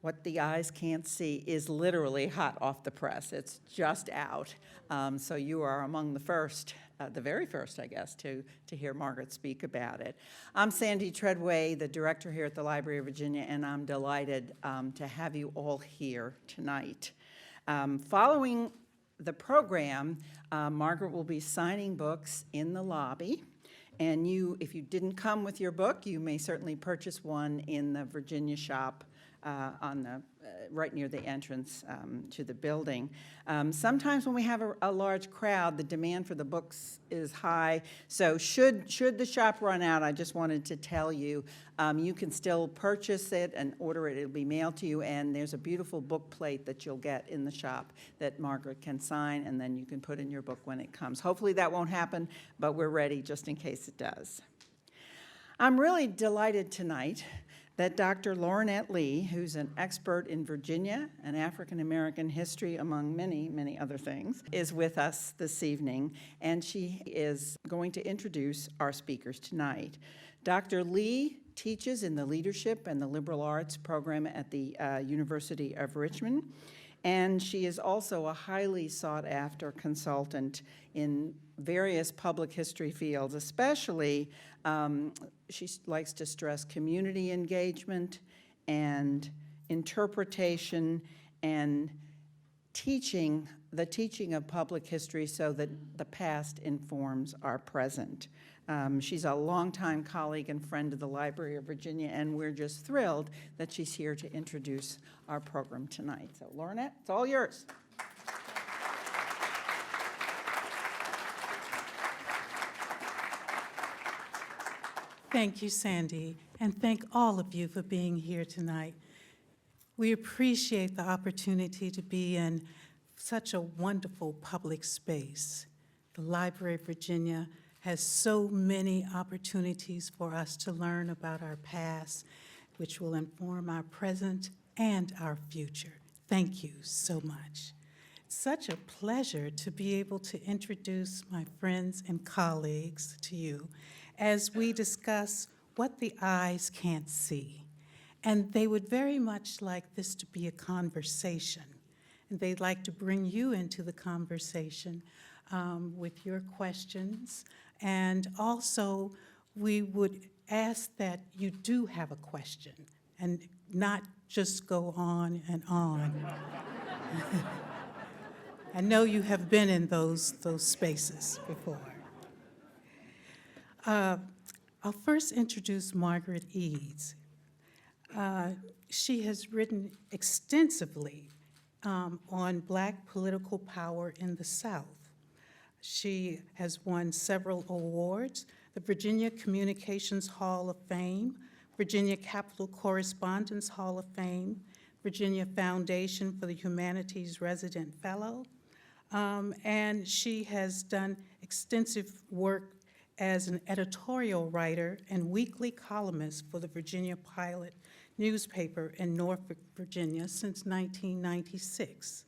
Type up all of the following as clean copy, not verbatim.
What the Eyes Can't See is literally hot off the press. It's just out. So you are among the first, the very first, I guess, to hear Margaret speak about it. I'm Sandy Treadway, the director here at the Library of Virginia, and I'm delighted to have you all here tonight. Following the program, Margaret will be signing books in the lobby. And you, if you didn't come with your book, you may certainly purchase one in the Virginia shop right near the entrance to the building. Sometimes when we have a large crowd, the demand for the books is high. So should the shop run out, I just wanted to tell you, you can still purchase it and order it. It'll be mailed to you, and there's a beautiful book plate that you'll get in the shop that Margaret can sign, and then you can put in your book when it comes. Hopefully that won't happen, but we're ready just in case it does. I'm really delighted tonight that Dr. Laurinette Lee, who's an expert in Virginia and African American history, among many, many other things, is with us this evening, and she is going to introduce our speakers tonight. Dr. Lee teaches in the Leadership and the Liberal Arts program at the University of Richmond, and she is also a highly sought-after consultant in various public history fields, especially she likes to stress community engagement and interpretation and the teaching of public history so that the past informs our present. She's a longtime colleague and friend of the Library of Virginia, and we're just thrilled that she's here to introduce our program tonight. So, Laurinette, it's all yours. Thank you, Sandy, and thank all of you for being here tonight. We appreciate the opportunity to be in such a wonderful public space. The Library of Virginia has so many opportunities for us to learn about our past, which will inform our present and our future. Thank you so much. It's such a pleasure to be able to introduce my friends and colleagues to you as we discuss what the eyes can't see. And they would very much like this to be a conversation. And they'd like to bring you into the conversation with your questions. And also, we would ask that you do have a question and not just go on and on. I know you have been in those spaces before. I'll first introduce Margaret Edds. She has written extensively on Black political power in the South. She has won several awards, the Virginia Communications Hall of Fame, Virginia Capitol Correspondence Hall of Fame, Virginia Foundation for the Humanities Resident Fellow, and she has done extensive work as an editorial writer and weekly columnist for the Virginia Pilot newspaper in Norfolk, Virginia since 1996.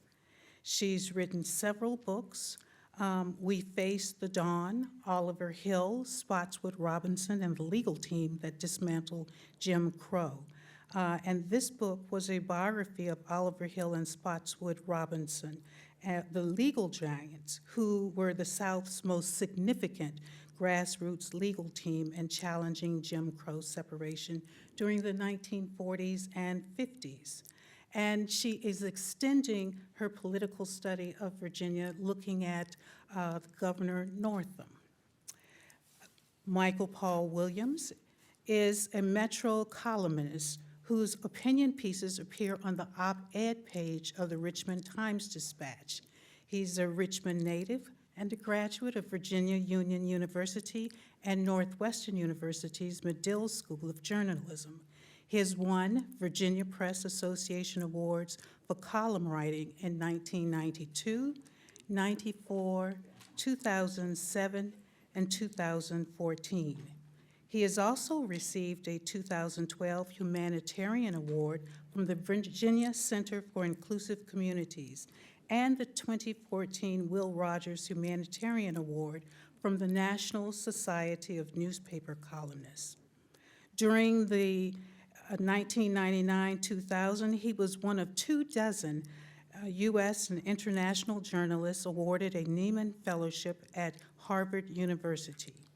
She's written several books, We Face the Dawn, Oliver Hill, Spotswood Robinson, and the legal team that dismantled Jim Crow. And this book was a biography of Oliver Hill and Spotswood Robinson, the legal giants who were the South's most significant grassroots legal team in challenging Jim Crow separation during the 1940s and 50s. And she is extending her political study of Virginia, looking at Governor Northam. Michael Paul Williams is a Metro columnist whose opinion pieces appear on the op-ed page of the Richmond Times-Dispatch. He's a Richmond native and a graduate of Virginia Union University and Northwestern University's Medill School of Journalism. He has won Virginia Press Association Awards for column writing in 1992, 94, 2007, and 2014. He has also received a 2012 Humanitarian Award from the Virginia Center for Inclusive Communities and the 2014 Will Rogers Humanitarian Award from the National Society of Newspaper Columnists. During the 1999-2000, he was one of 24 U.S. and international journalists awarded a Nieman Fellowship at Harvard University.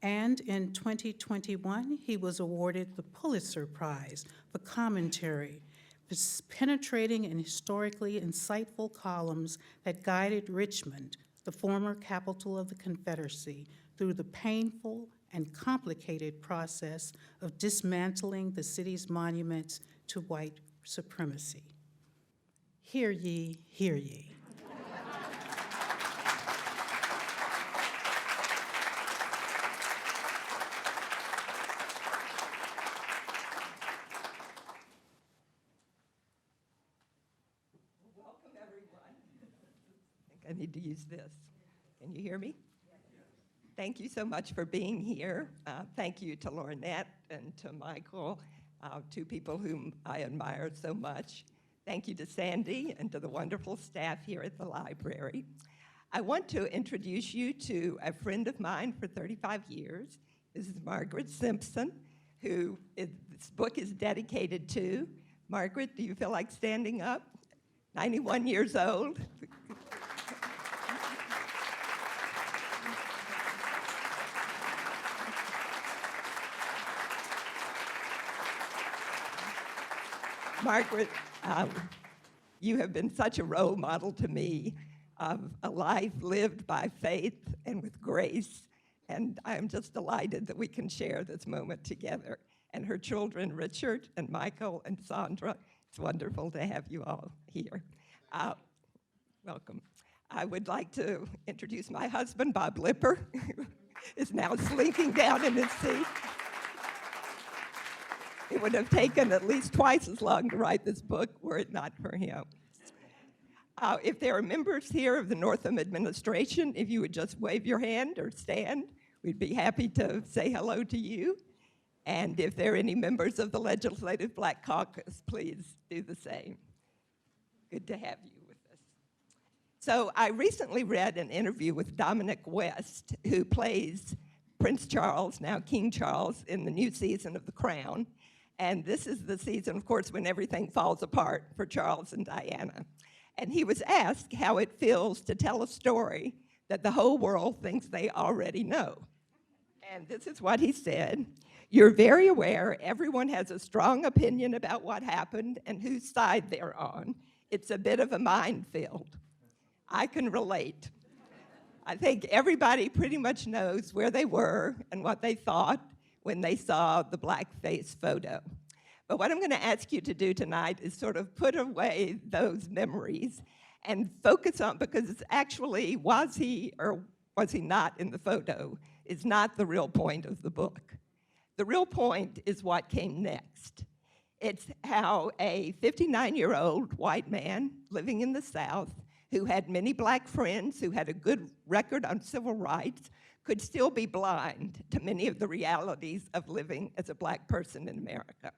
And in 2021, he was awarded the Pulitzer Prize for commentary, for penetrating and historically insightful columns that guided Richmond, the former capital of the Confederacy, through the painful and complicated process of dismantling the city's monuments to white supremacy. Hear ye, hear ye. Welcome, everyone. I think I need to use this. Can you hear me? Thank you so much for being here. Thank you to Lornette and to Michael, two people whom I admire so much. Thank you to Sandy and to the wonderful staff here at the library. I want to introduce you to a friend of mine for 35 years. This is Margaret Simpson, who this book is dedicated to. Margaret, do you feel like standing up? 91 years old. Margaret, you have been such a role model to me of a life lived by faith and with grace, and I am just delighted that we can share this moment together. And her children, Richard and Michael and Sandra, it's wonderful to have you all here. Welcome. I would like to introduce my husband, Bob Lipper, who is now sleeping down in his seat. It would have taken at least twice as long to write this book were it not for him. If there are members here of the Northam administration, if you would just wave your hand or stand, we'd be happy to say hello to you. And if there are any members of the Legislative Black Caucus, please do the same. Good to have you with us. So I recently read an interview with Dominic West, who plays Prince Charles, now King Charles, in the new season of The Crown. And this is the season, of course, when everything falls apart for Charles and Diana. And he was asked how it feels to tell a story that the whole world thinks they already know. And this is what he said: "You're very aware everyone has a strong opinion about what happened and whose side they're on. It's a bit of a minefield. I can relate. I think everybody pretty much knows where they were and what they thought when they saw the blackface photo. But what I'm going to ask you to do tonight is sort of put away those memories and focus on, because it's actually, was he or was he not in the photo, is not the real point of the book. The real point is what came next. It's how a 59-year-old white man living in the South, who had many black friends, who had a good record on civil rights, could still be blind to many of the realities of living as a black person in America.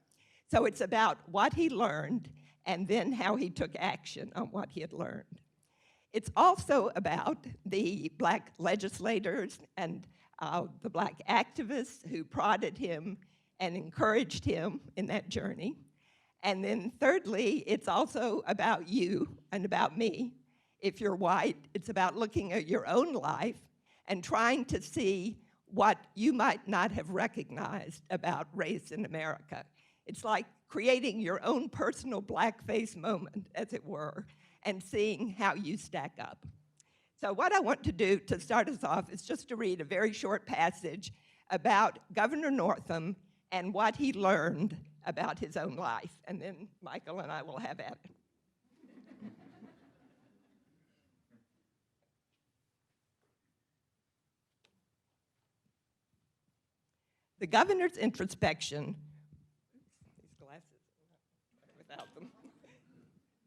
So it's about what he learned and then how he took action on what he had learned. It's also about the black legislators and the black activists who prodded him and encouraged him in that journey. And then thirdly, it's also about you and about me. If you're white, it's about looking at your own life and trying to see what you might not have recognized about race in America. It's like creating your own personal blackface moment, as it were, and seeing how you stack up. So what I want to do to start us off is just to read a very short passage about Governor Northam and what he learned about his own life, and then Michael and I will have at it. The governor's introspection, these glasses, without them.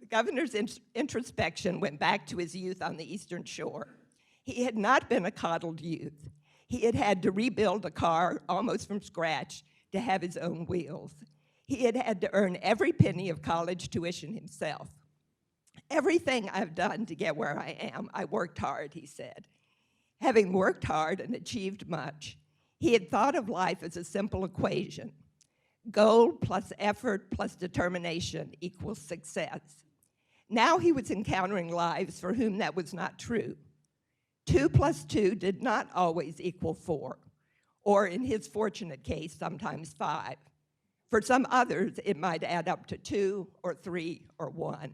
The governor's introspection went back to his youth on the Eastern Shore. He had not been a coddled youth. He had had to rebuild a car almost from scratch to have his own wheels. He had had to earn every penny of college tuition himself. Everything I've done to get where I am, I worked hard, he said. Having worked hard and achieved much, he had thought of life as a simple equation. Goal plus effort plus determination equals success. Now he was encountering lives for whom that was not true. 2 plus 2 did not always equal 4, or in his fortunate case, sometimes 5. For some others, it might add up to 2 or 3 or 1.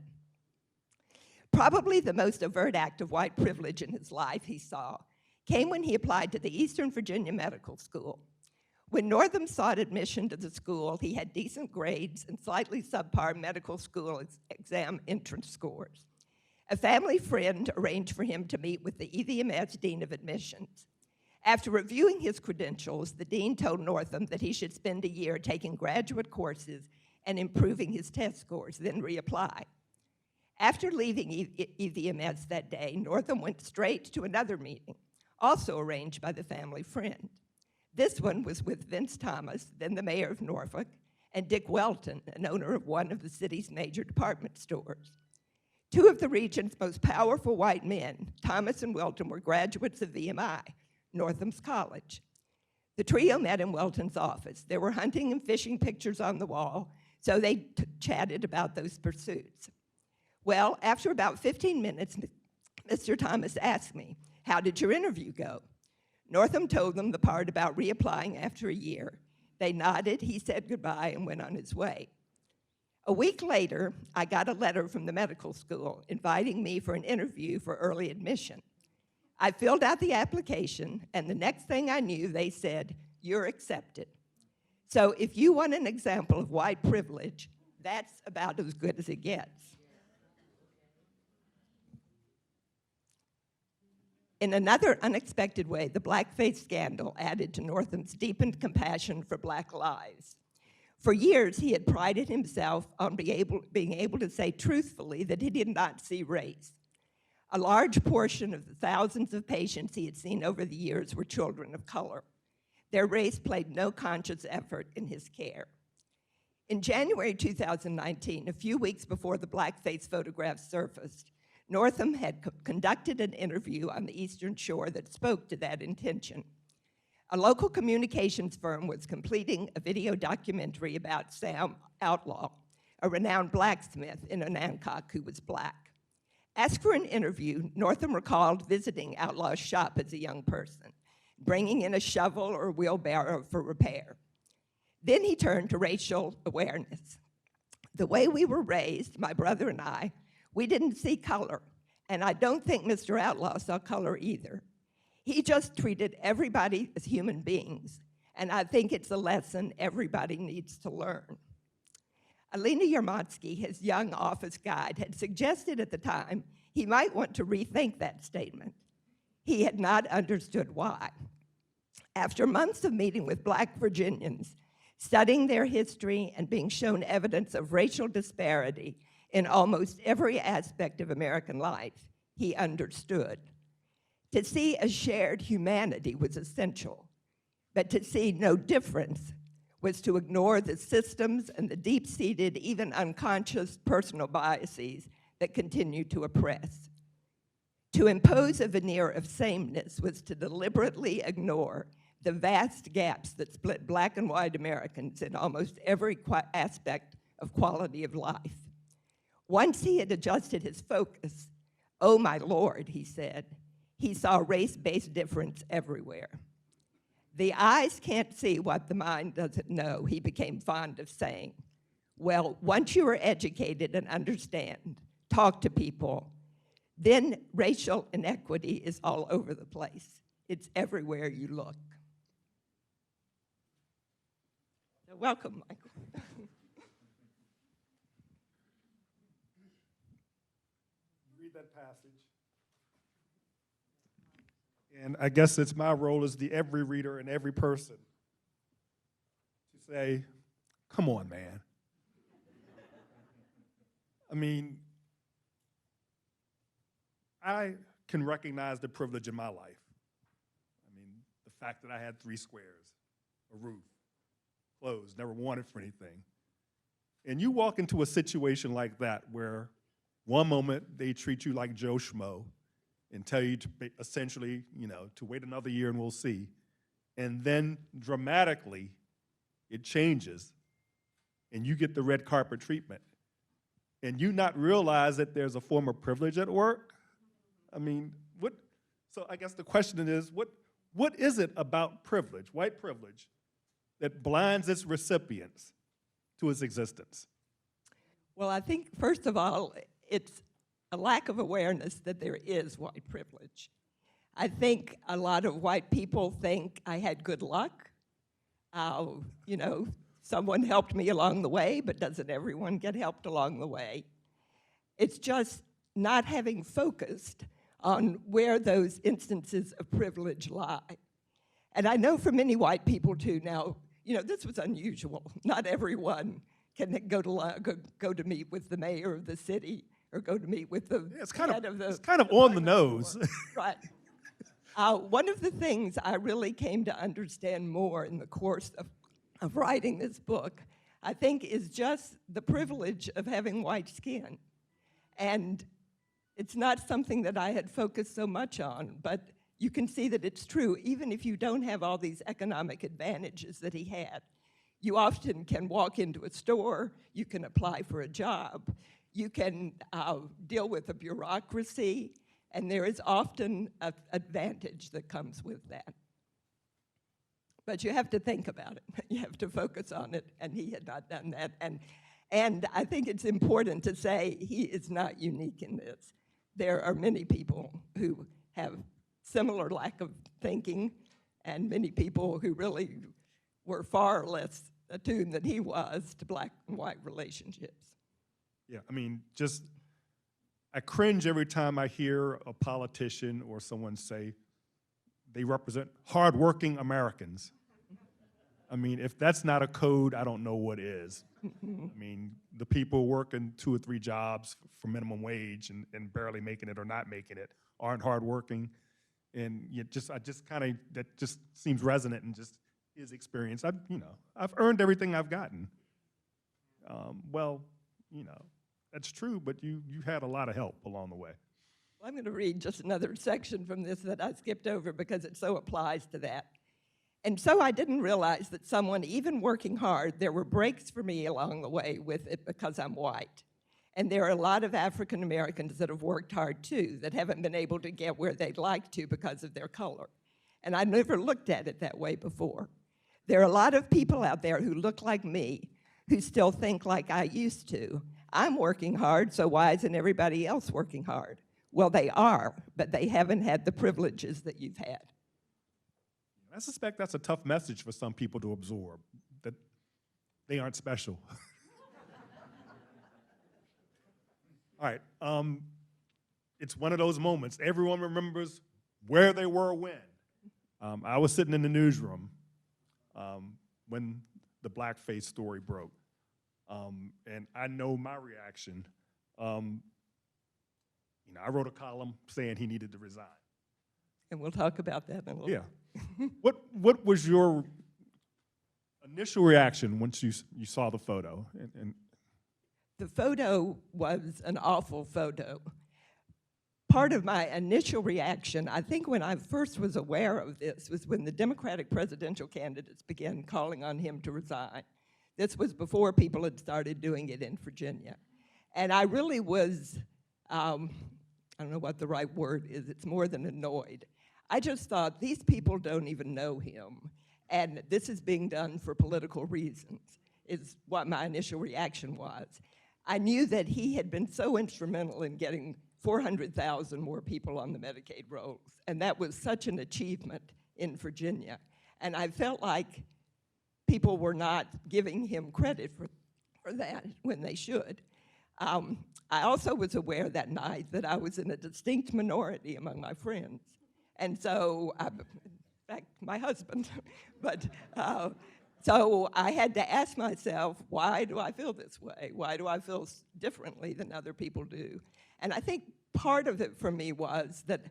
Probably the most overt act of white privilege in his life, he saw, came when he applied to the Eastern Virginia Medical School. When Northam sought admission to the school, he had decent grades and slightly subpar medical school exam entrance scores. A family friend arranged for him to meet with the EVMS Dean of Admissions. After reviewing his credentials, the dean told Northam that he should spend a year taking graduate courses and improving his test scores, then reapply. After leaving EVMS that day, Northam went straight to another meeting, also arranged by the family friend. This one was with Vince Thomas, then the mayor of Norfolk, and Dick Welton, an owner of one of the city's major department stores. 2 of the region's most powerful white men, Thomas and Welton, were graduates of VMI, Northam's college. The trio met in Welton's office. There were hunting and fishing pictures on the wall, so they chatted about those pursuits. Well, after about 15 minutes, Mr. Thomas asked me, "How did your interview go?" Northam told them the part about reapplying after a year. They nodded, he said goodbye, and went on his way. A week later, I got a letter from the medical school inviting me for an interview for early admission. I filled out the application, and the next thing I knew, they said, "You're accepted." So if you want an example of white privilege, that's about as good as it gets. In another unexpected way, the blackface scandal added to Northam's deepened compassion for Black lives. For years, he had prided himself on being able to say truthfully that he did not see race. A large portion of the thousands of patients he had seen over the years were children of color. Their race played no conscious effort in his care. In January 2019, a few weeks before the blackface photographs surfaced, Northam had conducted an interview on the Eastern Shore that spoke to that intention. A local communications firm was completing a video documentary about Sam Outlaw, a renowned blacksmith in Anacostia who was Black. Asked for an interview, Northam recalled visiting Outlaw's shop as a young person, bringing in a shovel or a wheelbarrow for repair. Then he turned to racial awareness. The way we were raised, my brother and I, we didn't see color, and I don't think Mr. Outlaw saw color either. He just treated everybody as human beings, and I think it's a lesson everybody needs to learn. Alina Yarmatsky, his young office guide, had suggested at the time he might want to rethink that statement. He had not understood why. After months of meeting with Black Virginians, studying their history and being shown evidence of racial disparity in almost every aspect of American life, he understood. To see a shared humanity was essential, but to see no difference was to ignore the systems and the deep-seated, even unconscious personal biases that continue to oppress. To impose a veneer of sameness was to deliberately ignore the vast gaps that split Black and white Americans in almost every aspect of quality of life. Once he had adjusted his focus, "Oh my Lord," he said, he saw race-based difference everywhere. "The eyes can't see what the mind doesn't know," he became fond of saying. Well, once you are educated and understand, talk to people, then racial inequity is all over the place. It's everywhere you look. So welcome, Michael. Read that passage. And I guess it's my role as the every reader and every person to say, come on, man. I mean, I can recognize the privilege in my life. I mean, the fact that I had 3 squares, a roof, clothes, never wanted for anything. And you walk into a situation like that where one moment they treat you like Joe Schmo and tell you to essentially, to wait another year and we'll see. And then dramatically, it changes and you get the red carpet treatment, and you not realize that there's a form of privilege at work? I mean, so I guess the question is, what is it about privilege, white privilege, that blinds its recipients to its existence? Well, I think, first of all, it's a lack of awareness that there is white privilege. I think a lot of white people think I had good luck. You know, someone helped me along the way, but doesn't everyone get helped along the way? It's just not having focused on where those instances of privilege lie. And I know for many white people too now, you know, this was unusual. Not everyone can go to meet with the mayor of the city or go to meet with the head of the... It's kind of on the nose. Right. One of the things I really came to understand more in the course of writing this book, I think, is just the privilege of having white skin. And it's not something that I had focused so much on, but you can see that it's true, even if you don't have all these economic advantages that he had. You often can walk into a store, you can apply for a job, you can deal with a bureaucracy, and there is often an advantage that comes with that. But you have to think about it. You have to focus on it, and he had not done that. And I think it's important to say he is not unique in this. There are many people who have similar lack of thinking, and many people who really were far less attuned than he was to black and white relationships. Yeah, I mean, I cringe every time I hear a politician or someone say they represent hardworking Americans. I mean, if that's not a code, I don't know what is. I mean, the people working 2 or 3 jobs for minimum wage and barely making it or not making it aren't hardworking. And that just seems resonant and just his experience. I've earned everything I've gotten. Well, that's true, but you had a lot of help along the way. Well, I'm going to read just another section from this that I skipped over because it so applies to that. And so I didn't realize that someone, even working hard, there were breaks for me along the way with it because I'm white. And there are a lot of African Americans that have worked hard too that haven't been able to get where they'd like to because of their color. And I never looked at it that way before. There are a lot of people out there who look like me who still think like I used to. I'm working hard, so why isn't everybody else working hard? Well, they are, but they haven't had the privileges that you've had. I suspect that's a tough message for some people to absorb, that they aren't special. All right, it's one of those moments. Everyone remembers where they were when. I was sitting in the newsroom when the blackface story broke. And I know my reaction. I wrote a column saying he needed to resign. And we'll talk about that in a little bit. Yeah. What was your initial reaction once you saw the photo? The photo was an awful photo. Part of my initial reaction, I think when I first was aware of this, was when the Democratic presidential candidates began calling on him to resign. This was before people had started doing it in Virginia. And I really was, I don't know what the right word is, it's more than annoyed. I just thought, these people don't even know him, and this is being done for political reasons, is what my initial reaction was. I knew that he had been so instrumental in getting 400,000 more people on the Medicaid rolls, and that was such an achievement in Virginia. And I felt like people were not giving him credit for that when they should. I also was aware that night that I was in a distinct minority among my friends. And so, in fact, my husband, but so I had to ask myself, why do I feel this way? Why do I feel differently than other people do? And I think part of it for me was that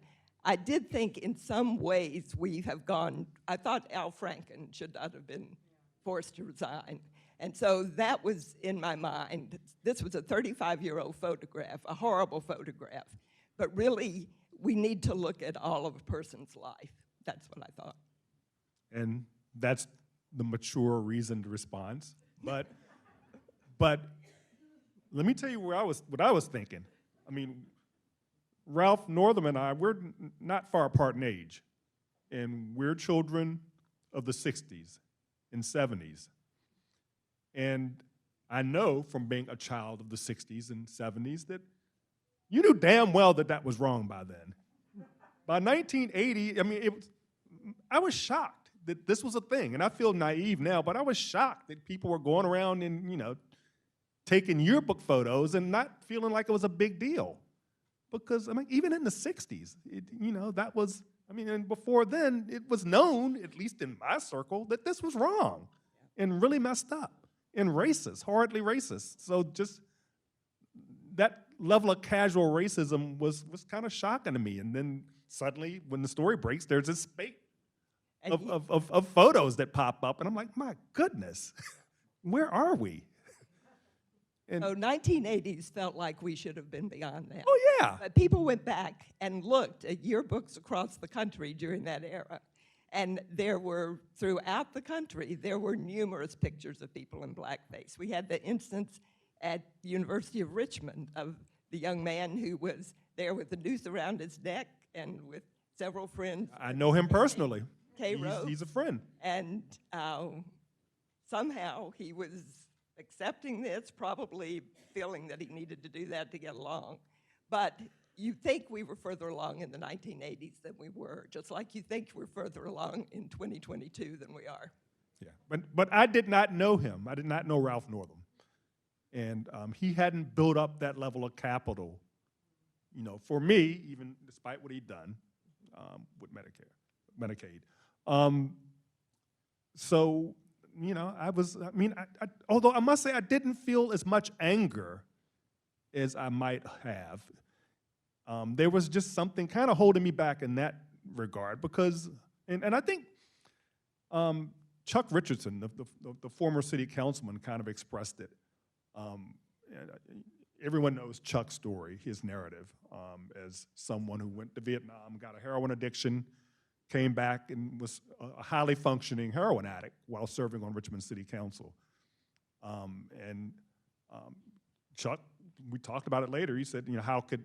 I did think in some ways we have gone, I thought Al Franken should not have been forced to resign. And so that was in my mind. This was a 35-year-old photograph, a horrible photograph, but really, we need to look at all of a person's life. That's what I thought. And that's the mature, reasoned response. But But let me tell you what I was thinking. I mean, Ralph Northam and I, we're not far apart in age, and we're children of the 60s and 70s. And I know from being a child of the 60s and 70s that you knew damn well that that was wrong by then. By 1980, I mean, I was shocked that this was a thing, and I feel naive now, but I was shocked that people were going around and, taking yearbook photos and not feeling like it was a big deal. Because, I mean, even in the 60s, that was, and before then, it was known, at least in my circle, that this was wrong and really messed up and racist, horridly racist. So just that level of casual racism was kind of shocking to me. And then suddenly, when the story breaks, there's this spate of photos that pop up, and I'm like, my goodness, where are we? And, 1980s felt like we should have been beyond that. Oh, yeah. But people went back and looked at yearbooks across the country during that era. And there were, throughout the country, there were numerous pictures of people in blackface. We had the instance at the University of Richmond of the young man who was there with the noose around his neck and with several friends. I know him personally. He's a friend. And somehow he was accepting this, probably feeling that he needed to do that to get along. But you think we were further along in the 1980s than we were, just like you think we're further along in 2022 than we are. Yeah, but I did not know him. I did not know Ralph Northam. And he hadn't built up that level of capital, for me, even despite what he'd done with Medicaid. So, although I must say I didn't feel as much anger as I might have. There was just something kind of holding me back in that regard because, and I think Chuck Richardson, the former city councilman, kind of expressed it. Everyone knows Chuck's story, his narrative, as someone who went to Vietnam, got a heroin addiction, came back and was a highly functioning heroin addict while serving on Richmond City Council. Chuck, we talked about it later, he said, how could,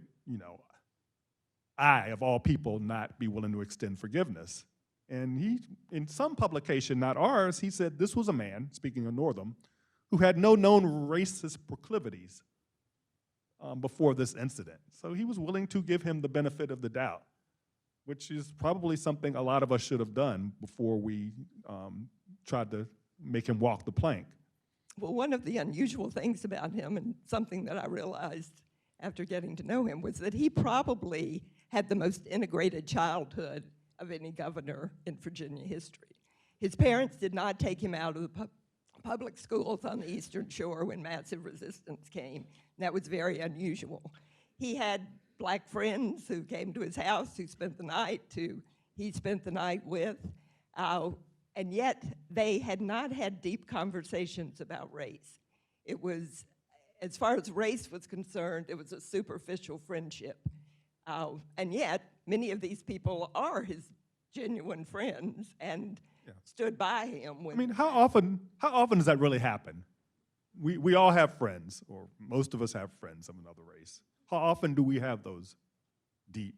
I, of all people, not be willing to extend forgiveness? And he, in some publication, not ours, he said this was a man, speaking of Northam, who had no known racist proclivities before this incident. So he was willing to give him the benefit of the doubt, which is probably something a lot of us should have done before we tried to make him walk the plank. Well, one of the unusual things about him, and something that I realized after getting to know him, was that he probably had the most integrated childhood of any governor in Virginia history. His parents did not take him out of the public schools on the Eastern Shore when massive resistance came. That was very unusual. He had black friends who came to his house, who spent the night, who he spent the night with, and yet they had not had deep conversations about race. It was, as far as race was concerned, it was a superficial friendship. And yet, many of these people are his genuine friends and stood by him. When how often does that really happen? We all have friends, or most of us have friends of another race. How often do we have those deep,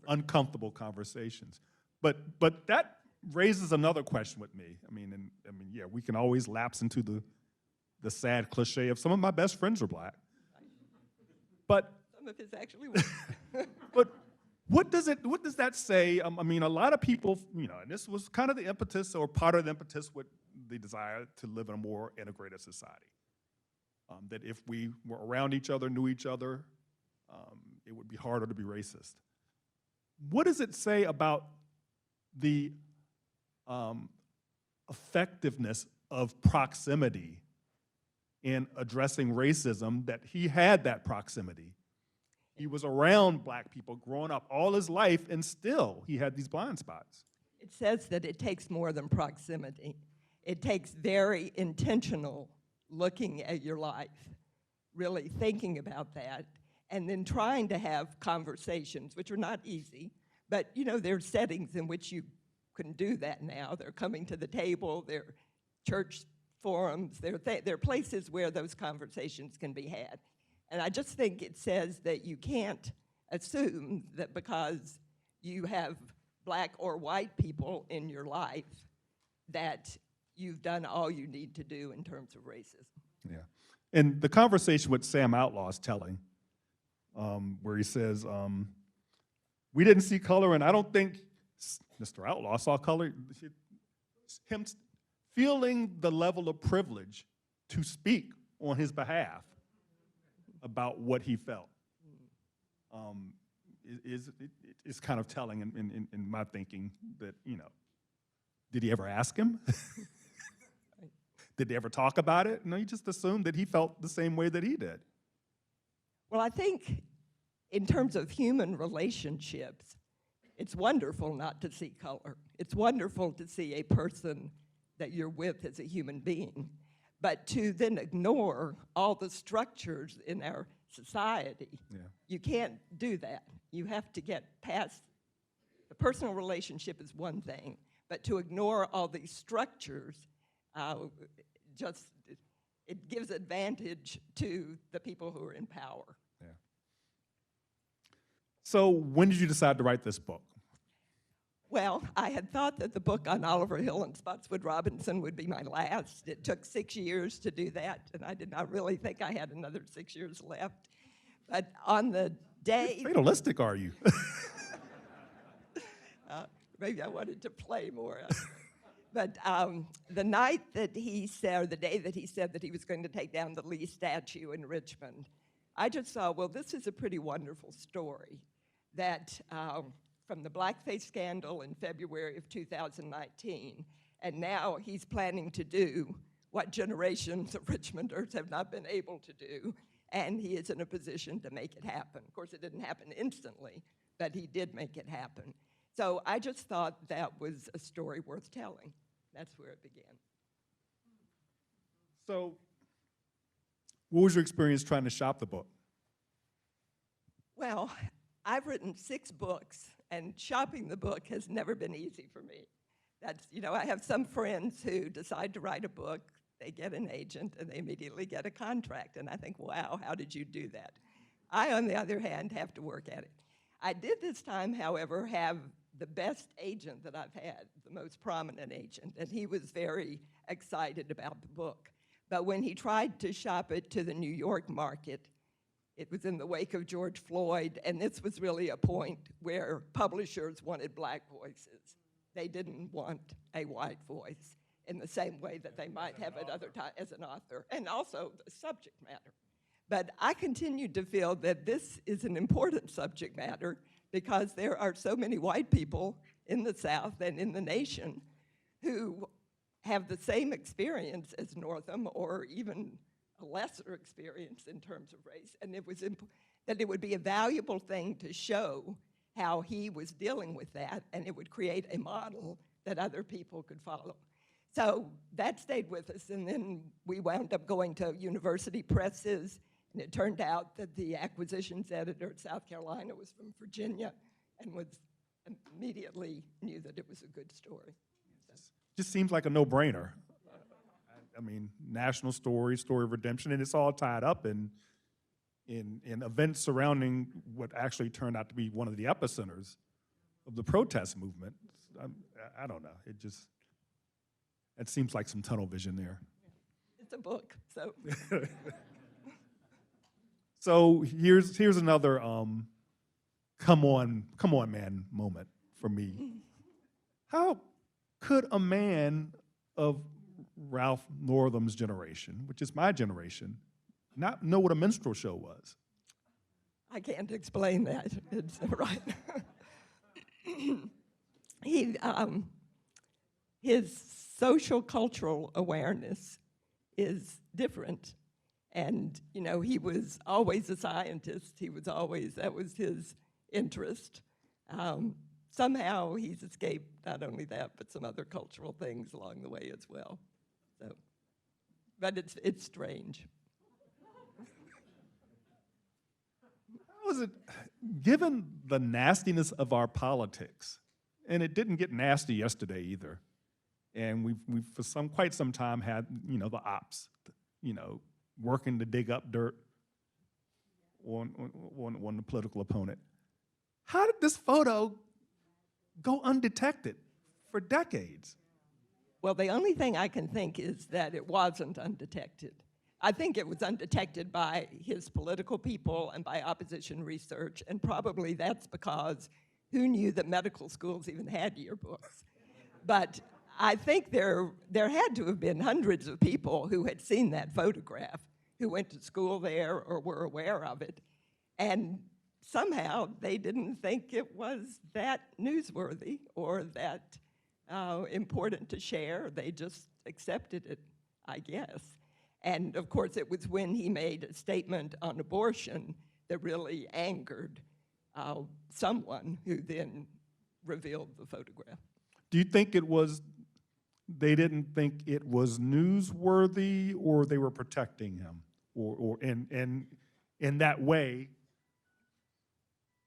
uncomfortable conversations? But that raises another question with me. We can always lapse into the sad cliche of some of my best friends are black. But some of his actually were. but what does that say? A lot of people, and this was kind of the impetus or part of the impetus with the desire to live in a more integrated society. That if we were around each other, knew each other, it would be harder to be racist. What does it say about the effectiveness of proximity in addressing racism, that he had that proximity? He was around black people growing up all his life, and still he had these blind spots. It says that it takes more than proximity. It takes very intentional looking at your life, really thinking about that, and then trying to have conversations, which are not easy, but there are settings in which you can do that now. They're coming to the table, there are church forums, there are places where those conversations can be had. And I just think it says that you can't assume that because you have black or white people in your life that you've done all you need to do in terms of racism. Yeah. And the conversation with Sam Outlaw is telling, where he says, we didn't see color, and I don't think Mr. Outlaw saw color. Him feeling the level of privilege to speak on his behalf about what he felt is kind of telling in my thinking that, you know, did he ever ask him? Did they ever talk about it? No, you just assumed that he felt the same way that he did. Well, I think in terms of human relationships, it's wonderful not to see color. It's wonderful to see a person that you're with as a human being. But to then ignore all the structures in our society, you can't do that. You have to get past, the personal relationship is one thing, but to ignore all these structures, it gives advantage to the people who are in power. Yeah. So when did you decide to write this book? Well, I had thought that the book on Oliver Hill and Spotswood Robinson would be my last. It took 6 years to do that, and I did not really think I had another 6 years left. But on the day... How fatalistic are you? Maybe I wanted to play more. But the night that he said, or the day that he said that he was going to take down the Lee statue in Richmond, I just saw, well, this is a pretty wonderful story that from the blackface scandal in February of 2019, and now he's planning to do what generations of Richmonders have not been able to do, and he is in a position to make it happen. Of course, it didn't happen instantly, but he did make it happen. So I just thought that was a story worth telling. That's where it began. So what was your experience trying to shop the book? Well, I've written 6 books, and shopping the book has never been easy for me. That's, you know, I have some friends who decide to write a book, they get an agent, and they immediately get a contract, and I think, wow, how did you do that? I, on the other hand, have to work at it. I did this time, however, have the best agent that I've had, the most prominent agent, and he was very excited about the book. But when he tried to shop it to the New York market, it was in the wake of George Floyd, and this was really a point where publishers wanted black voices. They didn't want a white voice in the same way that they might have at other times as an author, and also the subject matter. But I continued to feel that this is an important subject matter because there are so many white people in the South and in the nation who have the same experience as Northam, or even a lesser experience in terms of race, and it was that it would be a valuable thing to show how he was dealing with that, and it would create a model that other people could follow. So that stayed with us, and then we wound up going to university presses, and it turned out that the acquisitions editor at South Carolina was from Virginia, and immediately knew that it was a good story. Just seems like a no-brainer. I mean, national story of redemption, and it's all tied up in events surrounding what actually turned out to be one of the epicenters of the protest movement. I don't know. It seems like some tunnel vision there. It's a book, so. So here's another come on man moment for me. How could a man of Ralph Northam's generation, which is my generation, not know what a minstrel show was? I can't explain that. It's right. His social cultural awareness is different. And, you know, he was always a scientist. That was his interest. Somehow he's escaped not only that, but some other cultural things along the way as well. So, but it's strange. How is it, given the nastiness of our politics, and it didn't get nasty yesterday either, And we've for quite some time had, you know, the ops, you know, working to dig up dirt on the political opponent. How did this photo go undetected for decades? Well, the only thing I can think is that it wasn't undetected. I think it was undetected by his political people and by opposition research, and probably that's because who knew that medical schools even had yearbooks? But I think there had to have been hundreds of people who had seen that photograph, who went to school there or were aware of it, and somehow they didn't think it was that newsworthy or that important to share. They just accepted it, I guess. And of course, it was when he made a statement on abortion that really angered someone who then revealed the photograph. Do you think they didn't think it was newsworthy, or they were protecting him, or in that way,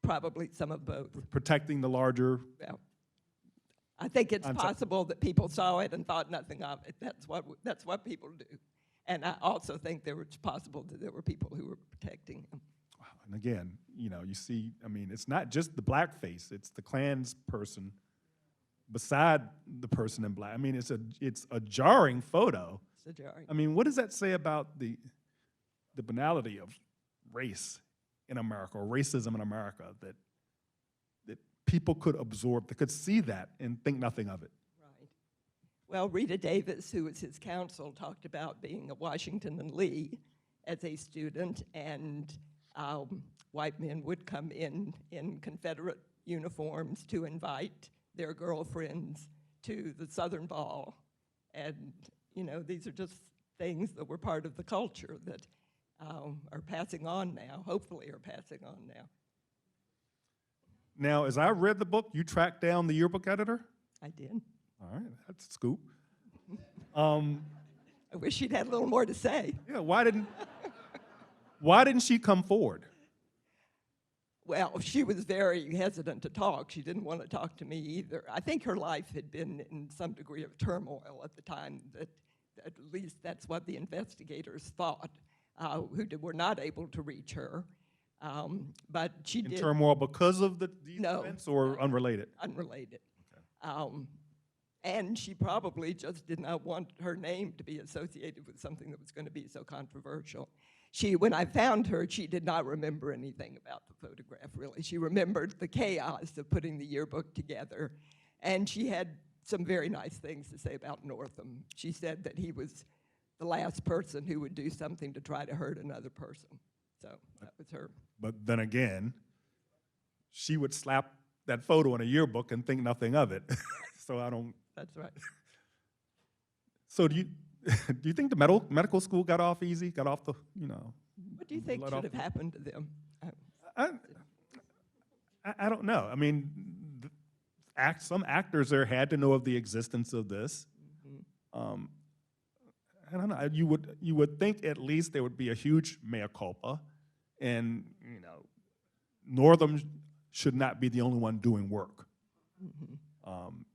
Probably some of both. protecting the larger? Well, I think it's possible that people saw it and thought nothing of it. That's what people do. And I also think it's possible that there were people who were protecting him. Wow. And again, you know, you see, I mean, it's not just the blackface; it's the Klan's person beside the person in black. I mean, it's a jarring photo. It's a jarring. I mean, what does that say about the banality of race in America, or racism in America, that people could absorb, they could see that and think nothing of it? Right. Well, Rita Davis, who was his counsel, talked about being at Washington and Lee as a student, and white men would come in Confederate uniforms to invite their girlfriends to the Southern Ball. And, you know, these are just things that were part of the culture that are passing on now, hopefully are passing on now. Now, as I read the book, you tracked down the yearbook editor? I did. All right, that's a scoop. I wish she'd had a little more to say. Yeah, why didn't she come forward? Well, she was very hesitant to talk. She didn't want to talk to me either. I think her life had been in some degree of turmoil at the time, that at least that's what the investigators thought, who were not able to reach her. But she In did. turmoil because of these No, events, or unrelated? Unrelated. Okay. And she probably just did not want her name to be associated with something that was going to be so controversial. When I found her, she did not remember anything about the photograph, really. She remembered the chaos of putting the yearbook together, and she had some very nice things to say about Northam. She said that he was the last person who would do something to try to hurt another person. So that was her. But then again, she would slap that photo in a yearbook and think nothing of it. So I don't. That's right. So do you think the medical school got off easy? Got off the, you know? What do you think should have happened to them? I don't know. I mean, some actors there had to know of the existence of this. Mm-hmm. I don't know. You would think at least there would be a huge mea culpa, and you know, Northam should not be the only one doing work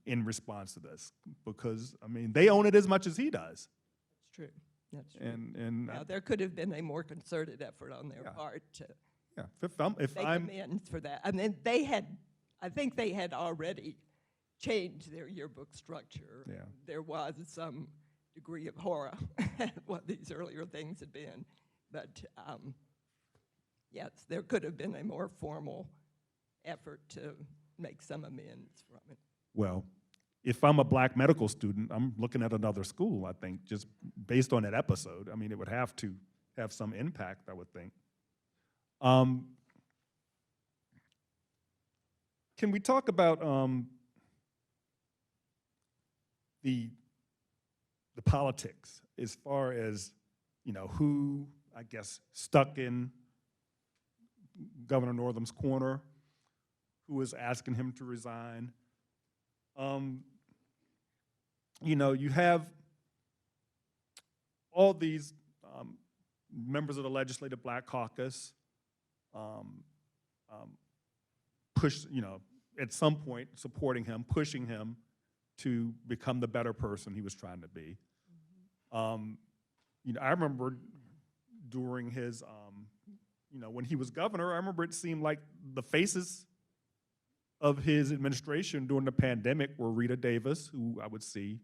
in response to this, because I mean they own it as much as he does. That's true. That's true. And Now, there could have been a more concerted effort on their part to yeah, if make I'm amends for that. I mean, I think they had already changed their yearbook structure. Yeah. There was some degree of horror at what these earlier things had been. But yes, there could have been a more formal effort to make some amends from it. well, if I'm a black medical student, I'm looking at another school, I think, just based on that episode. I mean, it would have to have some impact, I would think. Can we talk about the politics as far as, you know, who, I guess, stuck in Governor Northam's corner, who was asking him to resign? You know, you have all these members of the Legislative Black Caucus push, you know, at some point supporting him, pushing him to become the better person he was trying to be. You know, I remember during his, you know, when he was governor, I remember it seemed like the faces of his administration during the pandemic were Rita Davis, who I would see,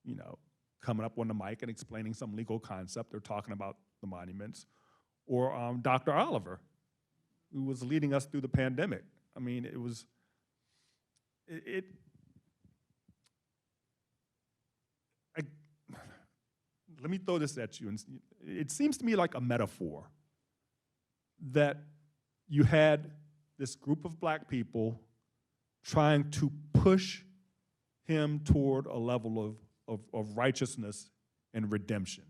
you know, coming up on the mic and explaining some legal concept. They're talking about the monuments. Or Dr. Oliver, who was leading us through the pandemic. I mean, it was, let me throw this at you. And it seems to me like a metaphor that you had this group of black people trying to push him toward a level of righteousness and redemption,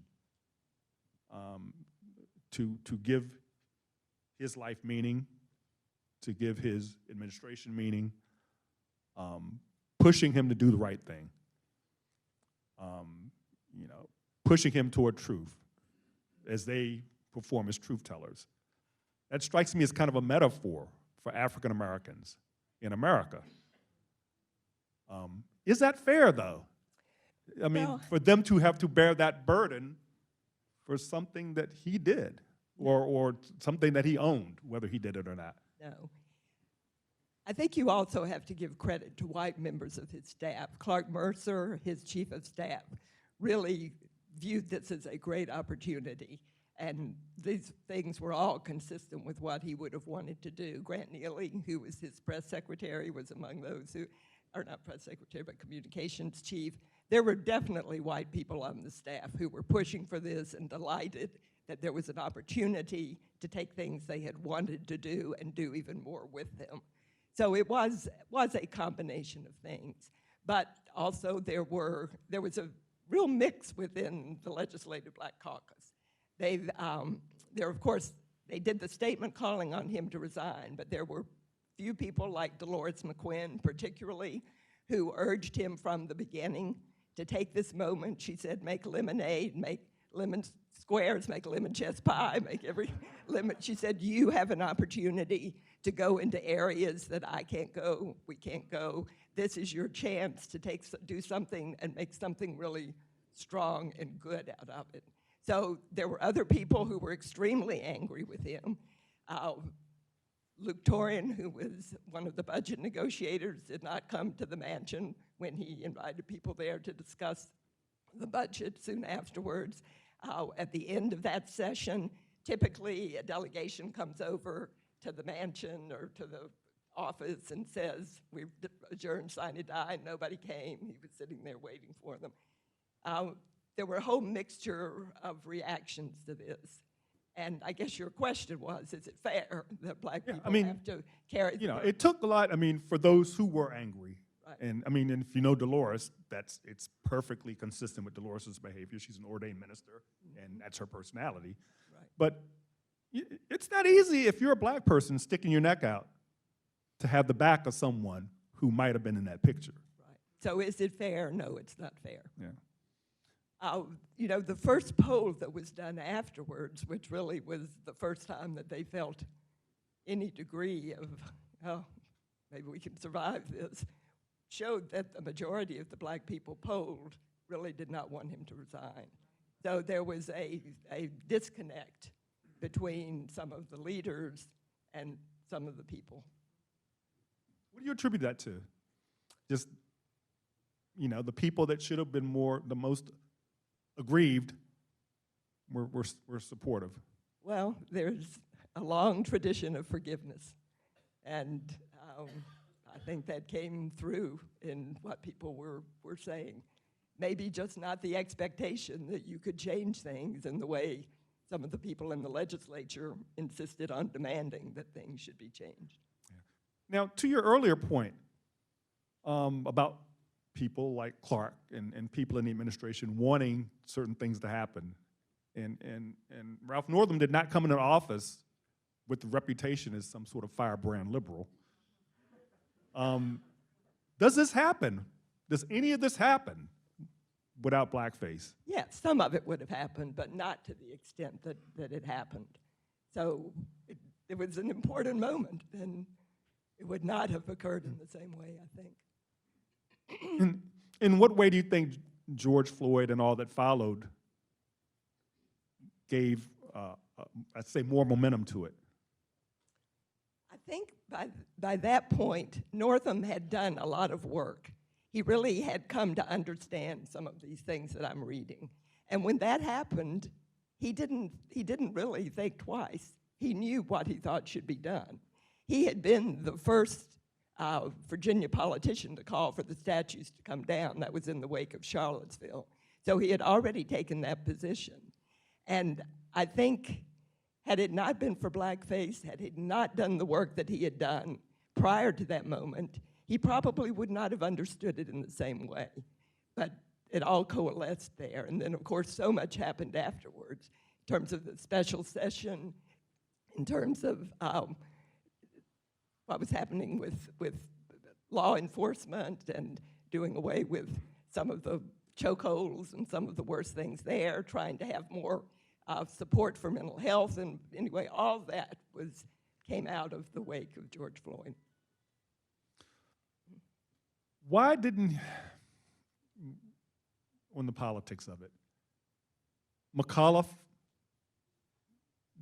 to give his life meaning, to give his administration meaning, pushing him to do the right thing, you know, pushing him toward truth as they perform as truth tellers. That strikes me as kind of a metaphor for African Americans in America. Is that fair, though? I mean, Well, for them to have to bear that burden for something that he did, or something that he owned, whether he did it or not. no. I think you also have to give credit to white members of his staff. Clark Mercer, his chief of staff, really viewed this as a great opportunity, and these things were all consistent with what he would have wanted to do. Grant Neely, who was his press secretary, was among those who, or not press secretary, but communications chief. There were definitely white people on the staff who were pushing for this and delighted that there was an opportunity to take things they had wanted to do and do even more with them. So it was a combination of things. But also there was a real mix within the Legislative Black Caucus. They did the statement calling on him to resign, but there were few people like Dolores McQuinn particularly who urged him from the beginning to take this moment. She said, make lemonade, make lemon squares, make lemon chess pie, make every lemon. She said, you have an opportunity to go into areas that I can't go, we can't go. This is your chance to do something and make something really strong and good out of it. So there were other people who were extremely angry with him. Luke Torrin, who was one of the budget negotiators, did not come to the mansion when he invited people there to discuss the budget soon afterwards. At the end of that session, typically a delegation comes over to the mansion or to the office and says, we've adjourned sine die, nobody came. He was sitting there waiting for them. There were a whole mixture of reactions to this. And I guess your question was, is it fair that black people have to carry You know, it took a lot, I mean, for those who were angry. Right. And I mean, and if you know Dolores, it's perfectly consistent with Dolores's behavior. She's an ordained minister, and that's her personality. Right. But it's not easy if you're a black person sticking your neck out to have the back of someone who might have been in that picture. Right. So is it fair? No, it's not fair. Yeah. You know, the first poll that was done afterwards, which really was the first time that they felt any degree of, oh, maybe we can survive this, showed that the majority of the black people polled really did not want him to resign. So there was a disconnect between some of the leaders and some of the people. What do you attribute that to? Just, you know, the people that should have been the most aggrieved were supportive. Well, there's a long tradition of forgiveness, and I think that came through in what people were saying. Maybe just not the expectation that you could change things in the way some of the people in the legislature insisted on demanding that things should be changed. Yeah. Now, to your earlier point about people like Clark and people in the administration wanting certain things to happen, and Ralph Northam did not come into office with the reputation as some sort of firebrand liberal. Does this happen? Does any of this happen without blackface? Yes, some of it would have happened, but not to the extent that it happened. So it was an important moment, and it would not have occurred in the same way, I think. In what way do you think George Floyd and all that followed gave, I'd say, more momentum to it? I think by that point, Northam had done a lot of work. He really had come to understand some of these things that I'm reading. And when that happened, he didn't really think twice. He knew what he thought should be done. He had been the first Virginia politician to call for the statues to come down. That was in the wake of Charlottesville. So he had already taken that position. And I think had it not been for blackface, had he not done the work that he had done prior to that moment, he probably would not have understood it in the same way. But it all coalesced there. And then, of course, so much happened afterwards in terms of the special session, in terms of what was happening with law enforcement and doing away with some of the chokeholds and some of the worst things there, trying to have more support for mental health. And anyway, all that came out of the wake of George Floyd. Why didn't, on the politics of it, McAuliffe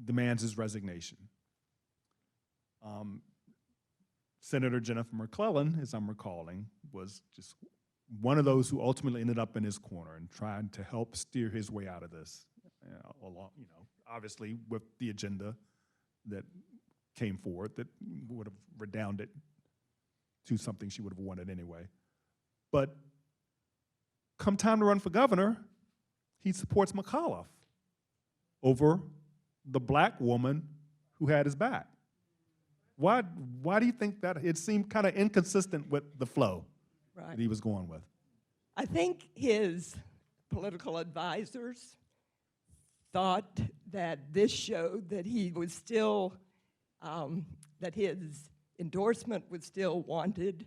demands his resignation. Senator Jennifer McClellan, as I'm recalling, was just one of those who ultimately ended up in his corner and trying to help steer his way out of this, along, obviously with the agenda that came forward that would have redounded to something she would have wanted anyway. But come time to run for governor, he supports McAuliffe over the black woman who had his back. Why do you think that? It seemed kind of inconsistent with the flow that he was going with. I think his political advisors thought that this showed that he was still, that his endorsement was still wanted,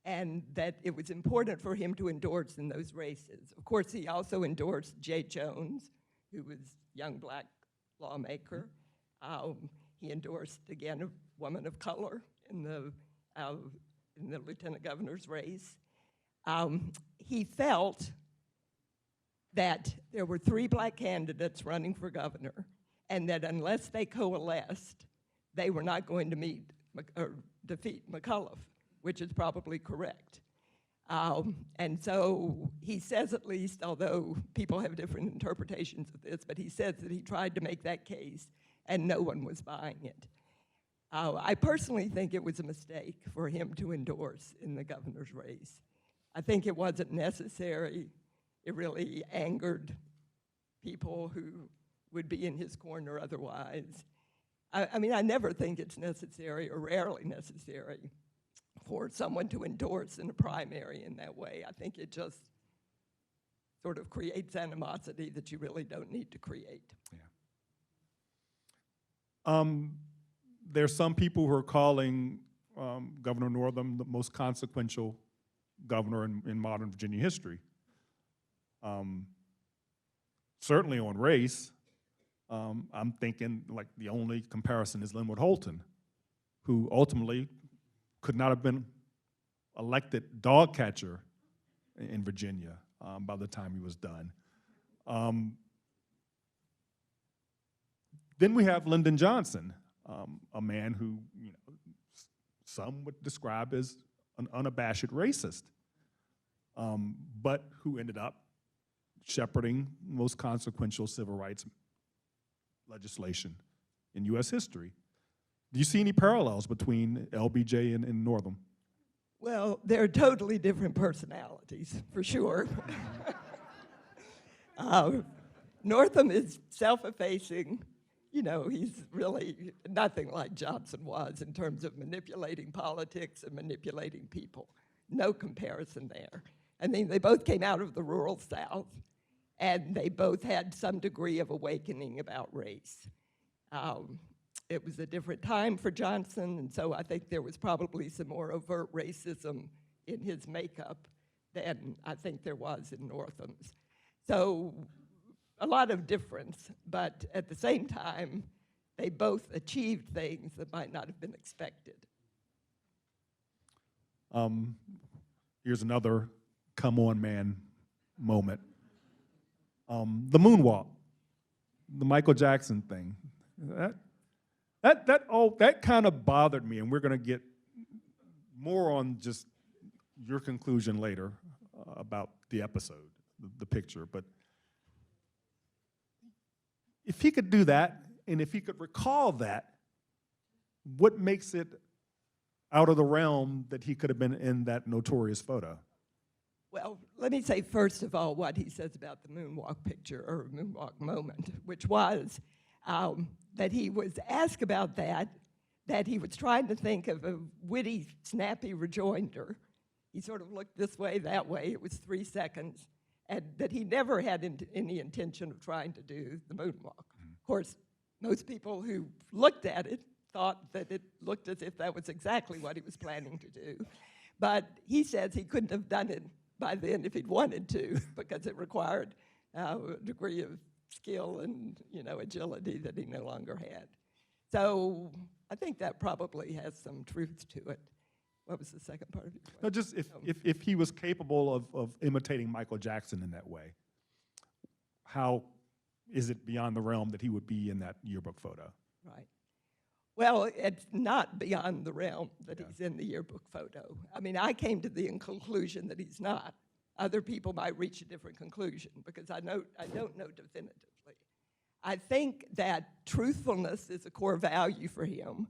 and that it was important for him to endorse in those races. Of course, he also endorsed Jay Jones, who was a young black lawmaker. He endorsed, again, a woman of color in the lieutenant governor's race. He felt that there were 3 black candidates running for governor, and that unless they coalesced, they were not going to defeat McAuliffe, which is probably correct. And so he says, at least, although people have different interpretations of this, but he says that he tried to make that case and no one was buying it. I personally think it was a mistake for him to endorse in the governor's race. I think it wasn't necessary. It really angered people who would be in his corner otherwise. I mean, I never think it's necessary, or rarely necessary, for someone to endorse in a primary in that way. I think it just sort of creates animosity that you really don't need to create. Yeah. There's some people who are calling Governor Northam the most consequential governor in modern Virginia history. Certainly on race, I'm thinking like the only comparison is Linwood Holton, who ultimately could not have been elected dog catcher in Virginia by the time he was done. Then we have Lyndon Johnson, a man who some would describe as an unabashed racist, but who ended up shepherding the most consequential civil rights legislation in U.S. history. Do you see any parallels between LBJ and Northam? Well, they're totally different personalities, for sure. Northam is self-effacing. He's really nothing like Johnson was in terms of manipulating politics and manipulating people. No comparison there. I mean, they both came out of the rural South, and they both had some degree of awakening about race. It was a different time for Johnson, and so I think there was probably some more overt racism in his makeup than I think there was in Northam's. So a lot of difference, but at the same time, they both achieved things that might not have been expected. here's another come on man moment. The moonwalk, the Michael Jackson thing, that kind of bothered me, and we're going to get more on just your conclusion later about the episode, the picture. But if he could do that, and if he could recall that, what makes it out of the realm that he could have been in that notorious photo? Well, let me say first of all what he says about the moonwalk picture or moonwalk moment, which was that he was asked about that he was trying to think of a witty, snappy rejoinder. He sort of looked this way, that way. It was 3 seconds, and that he never had any intention of trying to do the moonwalk. Of course, most people who looked at it thought that it looked as if that was exactly what he was planning to do. But he says he couldn't have done it by then if he'd wanted to, because it required a degree of skill and agility that he no longer had. So I think that probably has some truth to it. What was the second part of your question? No, just if he was capable of imitating Michael Jackson in that way, how is it beyond the realm that he would be in that yearbook photo? Right. Well, it's not beyond the realm that he's in the yearbook photo. I mean, I came to the conclusion that he's not. Other people might reach a different conclusion because I don't know definitively. I think that truthfulness is a core value for him,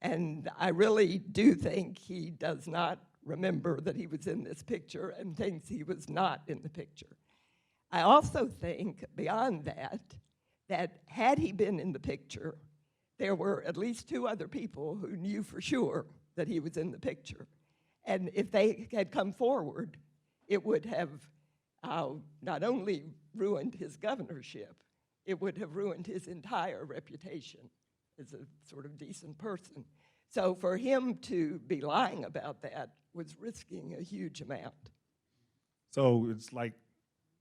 and I really do think he does not remember that he was in this picture and thinks he was not in the picture. I also think, beyond that had he been in the picture, there were at least 2 other people who knew for sure that he was in the picture. And if they had come forward, it would have not only ruined his governorship, it would have ruined his entire reputation as a sort of decent person. So for him to be lying about that was risking a huge amount. So it's like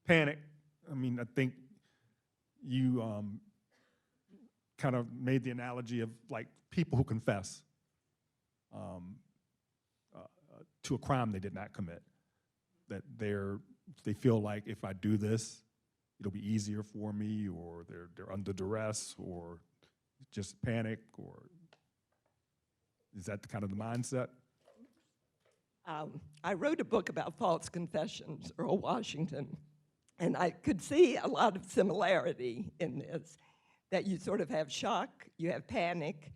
panic. I mean, I think you kind of made the analogy of like people who confess to a crime they did not commit. That they feel like if I do this, it'll be easier for me, or they're under duress, or just panic, or is that kind of the mindset? I wrote a book about false confessions, Earl Washington, and I could see a lot of similarity in this, that you sort of have shock, you have panic,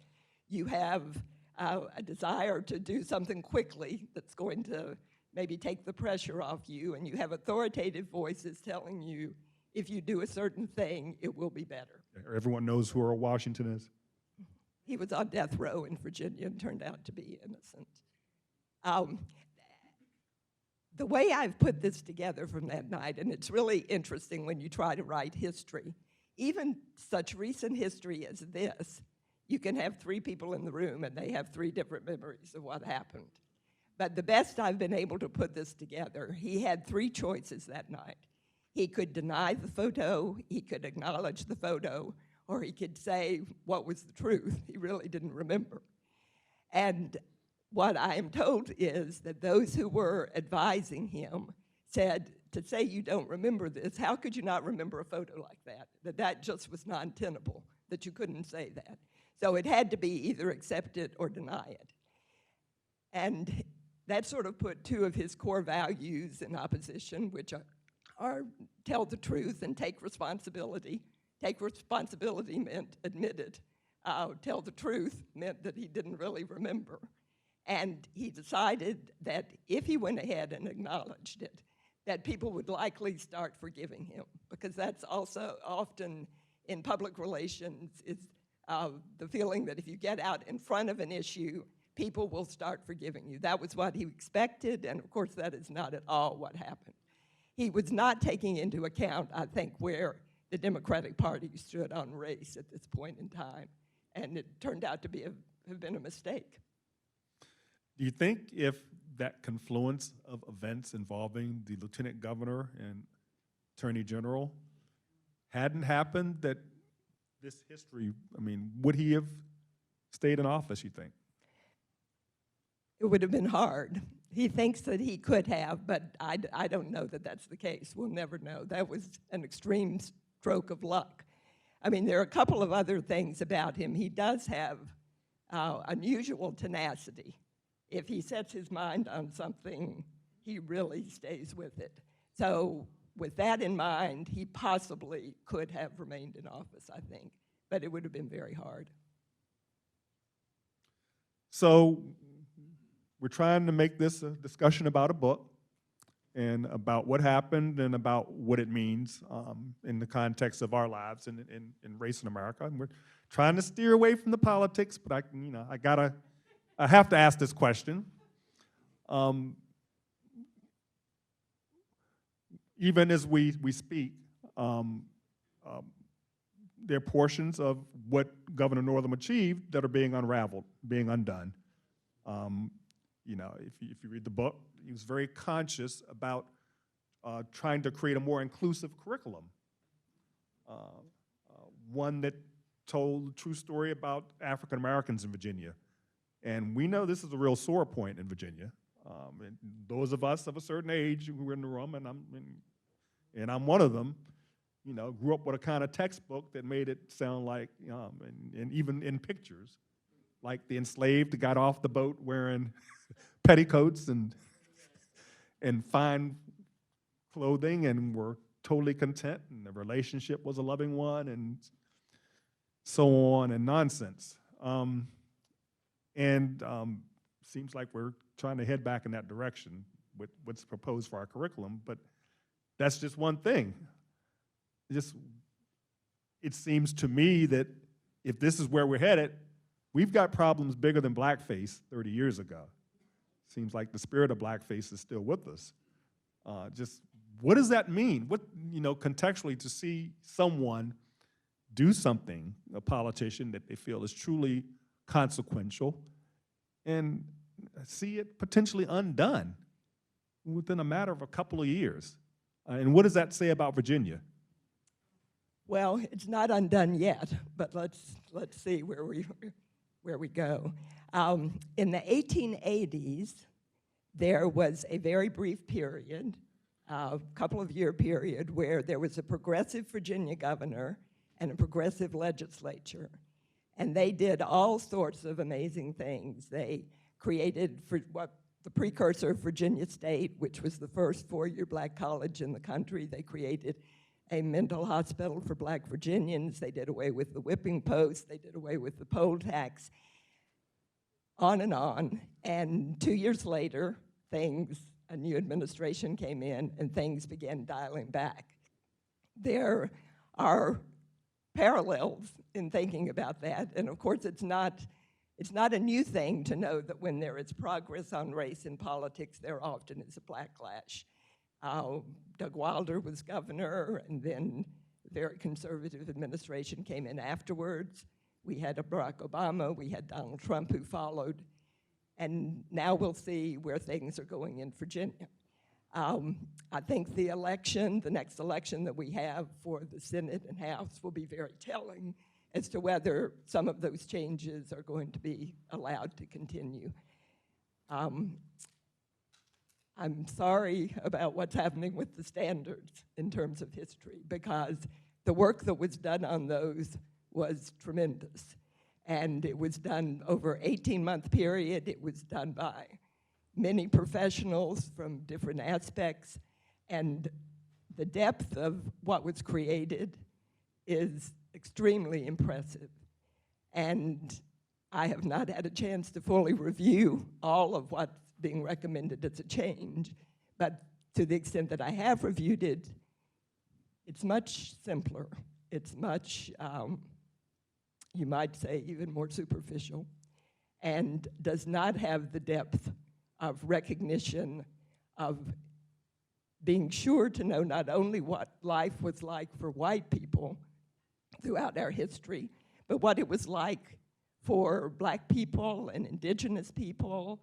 you have a desire to do something quickly that's going to maybe take the pressure off you, and you have authoritative voices telling you if you do a certain thing, it will be better. Everyone knows who Earl Washington is? He was on death row in Virginia and turned out to be innocent. The way I've put this together from that night, and it's really interesting when you try to write history, even such recent history as this, you can have 3 people in the room and they have 3 different memories of what happened. But the best I've been able to put this together, he had 3 choices that night. He could deny the photo, he could acknowledge the photo, or he could say what was the truth. He really didn't remember. And what I am told is that those who were advising him said, to say you don't remember this, how could you not remember a photo like that? That just was non-tenable, that you couldn't say that. So it had to be either accept it or deny it. And that sort of put 2 of his core values in opposition, which are tell the truth and take responsibility. Take responsibility meant admit it. Tell the truth meant that he didn't really remember. And he decided that if he went ahead and acknowledged it, that people would likely start forgiving him, because that's also often in public relations is the feeling that if you get out in front of an issue, people will start forgiving you. That was what he expected, and of course that is not at all what happened. He was not taking into account, I think, where the Democratic Party stood on race at this point in time, and it turned out to have been a mistake. Do you think if that confluence of events involving the lieutenant governor and attorney general hadn't happened, that this history, I mean, would he have stayed in office, you think? It would have been hard. He thinks that he could have, but I don't know that that's the case. We'll never know. That was an extreme stroke of luck. I mean, there are a couple of other things about him. He does have unusual tenacity. If he sets his mind on something, he really stays with it. So with that in mind, he possibly could have remained in office, I think, but it would have been very hard. So we're trying to make this a discussion about a book and about what happened and about what it means in the context of our lives in race in America. And we're trying to steer away from the politics, but I have to ask this question. Even as we speak, there are portions of what Governor Northam achieved that are being unraveled, being undone. If you read the book, he was very conscious about trying to create a more inclusive curriculum, one that told the true story about African Americans in Virginia. And we know this is a real sore point in Virginia. And those of us of a certain age who were in the room, and I'm one of them, grew up with a kind of textbook that made it sound like, and even in pictures, like the enslaved got off the boat wearing petticoats and fine clothing and were totally content, and the relationship was a loving one, and so on, and nonsense. Seems like we're trying to head back in that direction with what's proposed for our curriculum, but that's just one thing. It seems to me that if this is where we're headed, we've got problems bigger than blackface 30 years ago. Seems like the spirit of blackface is still with us. Just what does that mean? Contextually, to see someone do something, a politician that they feel is truly consequential, and see it potentially undone within a matter of a couple of years. And what does that say about Virginia? Well, it's not undone yet, but let's see where we go. In the 1880s, there was a very brief period, a couple of year period, where there was a progressive Virginia governor and a progressive legislature. And they did all sorts of amazing things. They created the precursor of Virginia State, which was the first four-year black college in the country. They created a mental hospital for black Virginians. They did away with the whipping post. They did away with the poll tax, on and on. And 2 years later, a new administration came in and things began dialing back. There are parallels in thinking about that. And of course, it's not a new thing to know that when there is progress on race in politics, there often is a backlash. Doug Wilder was governor, and then a very conservative administration came in afterwards. We had a Barack Obama, we had Donald Trump who followed, and now we'll see where things are going in Virginia. I think the next election that we have for the Senate and House will be very telling as to whether some of those changes are going to be allowed to continue. I'm sorry about what's happening with the standards in terms of history, because the work that was done on those was tremendous. And it was done over an 18-month period. It was done by many professionals from different aspects. And the depth of what was created is extremely impressive. And I have not had a chance to fully review all of what's being recommended as a change, but to the extent that I have reviewed it, it's much simpler. It's much, you might say, even more superficial, and does not have the depth of recognition of being sure to know not only what life was like for white people throughout our history, but what it was like for black people and indigenous people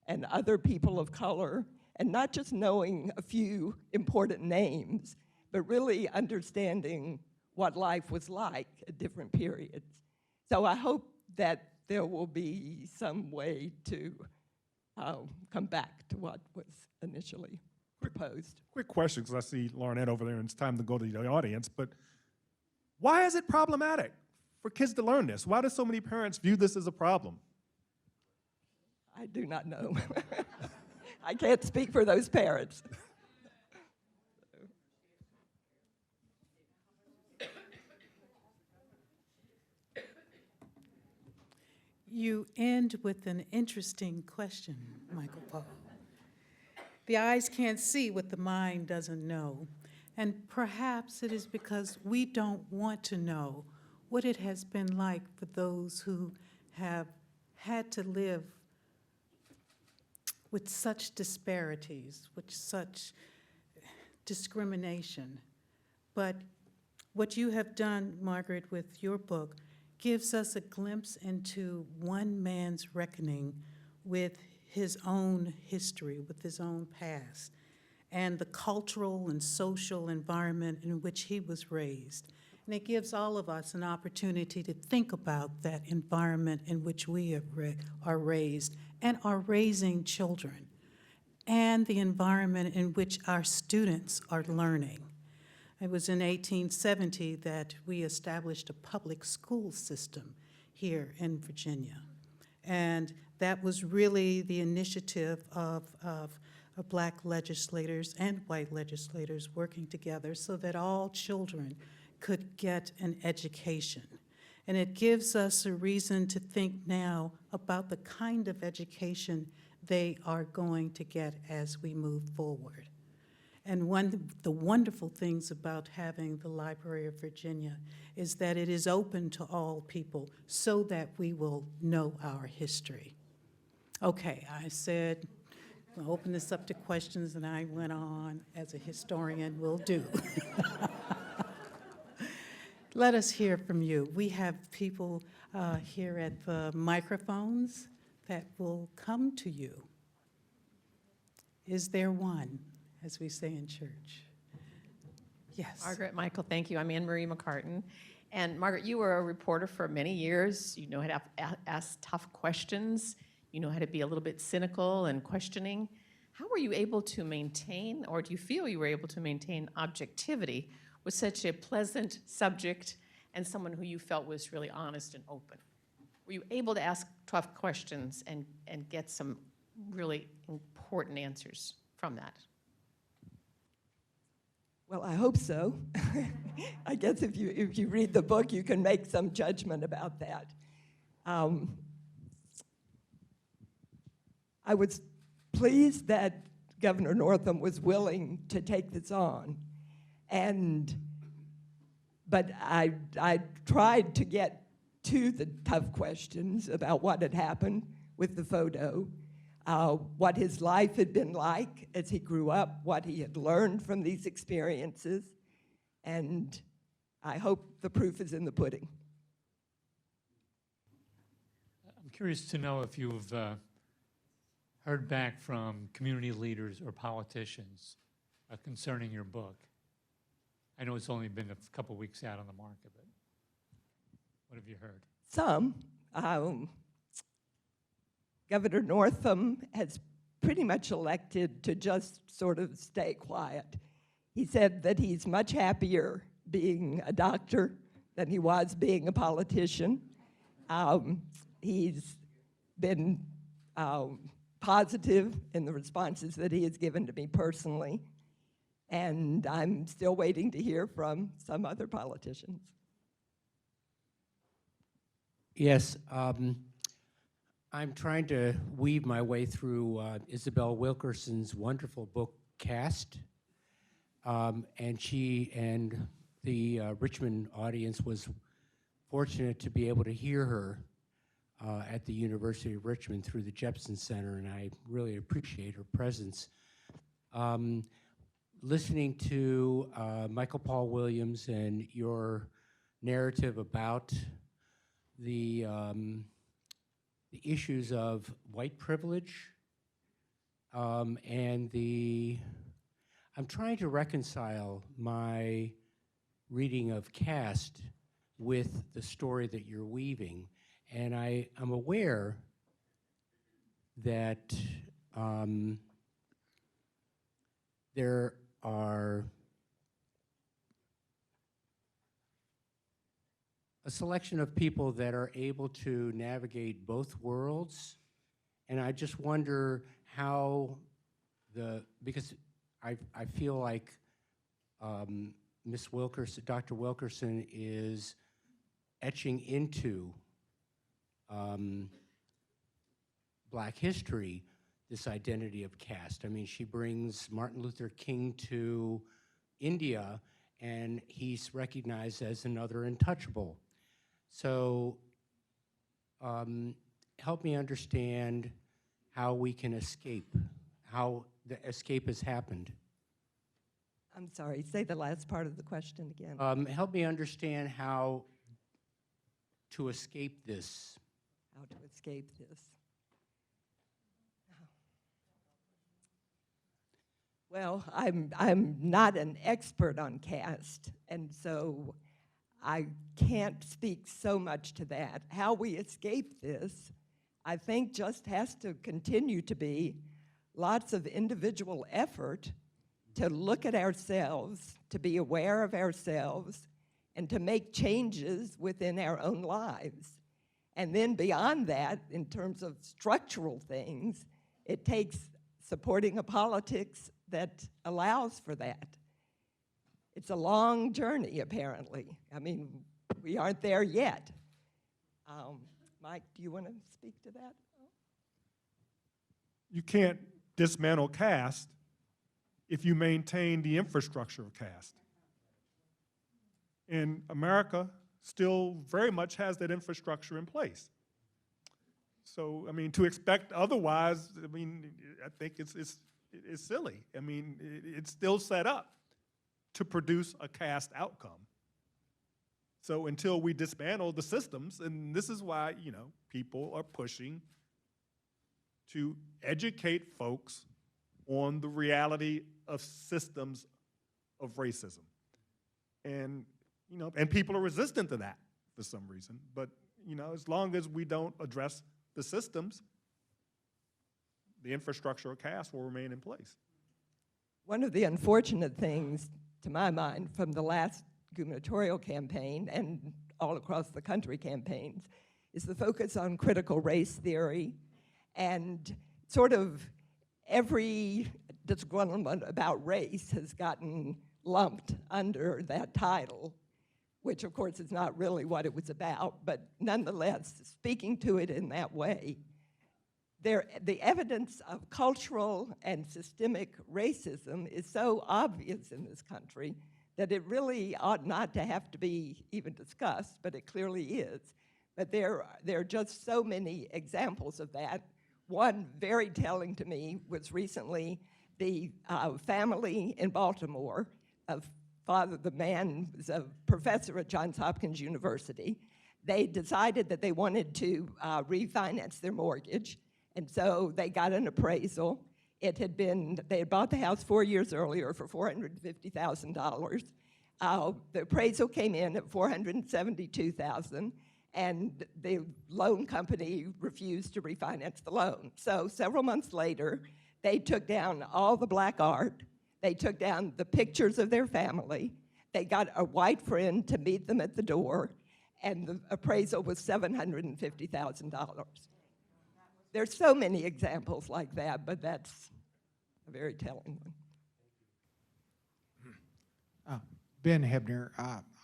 and other people of color, and not just knowing a few important names, but really understanding what life was like at different periods. So I hope that there will be some way to come back to what was initially proposed. Quick question, because I see Lauren over there, and it's time to go to the audience, but why is it problematic for kids to learn this? Why do so many parents view this as a problem? I do not know. I can't speak for those parents. You end with an interesting question, Michael Paul. The eyes can't see what the mind doesn't know. And perhaps it is because we don't want to know what it has been like for those who have had to live with such disparities, with such discrimination. But what you have done, Margaret, with your book gives us a glimpse into one man's reckoning with his own history, with his own past, and the cultural and social environment in which he was raised. And it gives all of us an opportunity to think about that environment in which we are raised and are raising children, and the environment in which our students are learning. It was in 1870 that we established a public school system here in Virginia. And that was really the initiative of Black legislators and white legislators working together so that all children could get an education. And it gives us a reason to think now about the kind of education they are going to get as we move forward. And one of the wonderful things about having the Library of Virginia is that it is open to all people so that we will know our history. Okay, I said, I'll open this up to questions, and I went on, as a historian will do. Let us hear from you. We have people here at the microphones that will come to you. Is there one, as we say in church? Yes. Margaret, Michael, thank you. I'm Anne Marie McCartan. And Margaret, you were a reporter for many years. You know how to ask tough questions. You know how to be a little bit cynical and questioning. How were you able to maintain, or do you feel you were able to maintain objectivity with such a pleasant subject and someone who you felt was really honest and open? Were you able to ask tough questions and get some really important answers from that? Well, I hope so. I guess if you read the book, you can make some judgment about that. I was pleased that Governor Northam was willing to take this on, but I tried to get to the tough questions about what had happened with the photo, what his life had been like as he grew up, what he had learned from these experiences, and I hope the proof is in the pudding. I'm curious to know if you've heard back from community leaders or politicians concerning your book. I know it's only been a couple weeks out on the market, but what have you heard? Some. Governor Northam has pretty much elected to just sort of stay quiet. He said that he's much happier being a doctor than he was being a politician. He's been positive in the responses that he has given to me personally, and I'm still waiting to hear from some other politicians. Yes, I'm trying to weave my way through Isabel Wilkerson's wonderful book, Cast, and she and the Richmond audience was fortunate to be able to hear her at the University of Richmond through the Jepson Center, and I really appreciate her presence. Listening to Michael Paul Williams and your narrative about the issues of white privilege and I'm trying to reconcile my reading of Caste with the story that you're weaving. And I'm aware that there are a selection of people that are able to navigate both worlds, and I just wonder how because I feel like Ms. Wilkerson, Dr. Wilkerson is etching into Black history this identity of caste. I mean, she brings Martin Luther King to India, and he's recognized as another untouchable. So help me understand how we can escape, how the escape has happened. I'm sorry, say the last part of the question again. Help me understand how to escape this. How to escape this. Well, I'm not an expert on caste, and so I can't speak so much to that. How we escape this, I think, just has to continue to be lots of individual effort to look at ourselves, to be aware of ourselves, and to make changes within our own lives. And then beyond that, in terms of structural things, it takes supporting a politics that allows for that. It's a long journey, apparently. I mean, we aren't there yet. Mike, do you want to speak to that? You can't dismantle caste if you maintain the infrastructure of caste. And America still very much has that infrastructure in place. So, I mean, to expect otherwise, I mean, I think it's silly. I mean, it's still set up to produce a caste outcome. So until we dismantle the systems, and this is why, you know, people are pushing to educate folks on the reality of systems of racism. And, you know, and people are resistant to that for some reason. But, you know, as long as we don't address the systems, the infrastructure of caste will remain in place. One of the unfortunate things, to my mind, from the last gubernatorial campaign and all across the country campaigns is the focus on critical race theory, and sort of every disgruntlement about race has gotten lumped under that title, which of course is not really what it was about, but nonetheless, speaking to it in that way, the evidence of cultural and systemic racism is so obvious in this country that it really ought not to have to be even discussed, but it clearly is. But there are just so many examples of that. One very telling to me was recently the family in Baltimore of the man was a professor at Johns Hopkins University. They decided that they wanted to refinance their mortgage, and so they got an appraisal. They had bought the house 4 years earlier for $450,000. The appraisal came in at $472,000, and the loan company refused to refinance the loan. So several months later, they took down all the Black art. They took down the pictures of their family. They got a white friend to meet them at the door, and the appraisal was $750,000. There's so many examples like that, but that's a very telling one. Ben Hebner,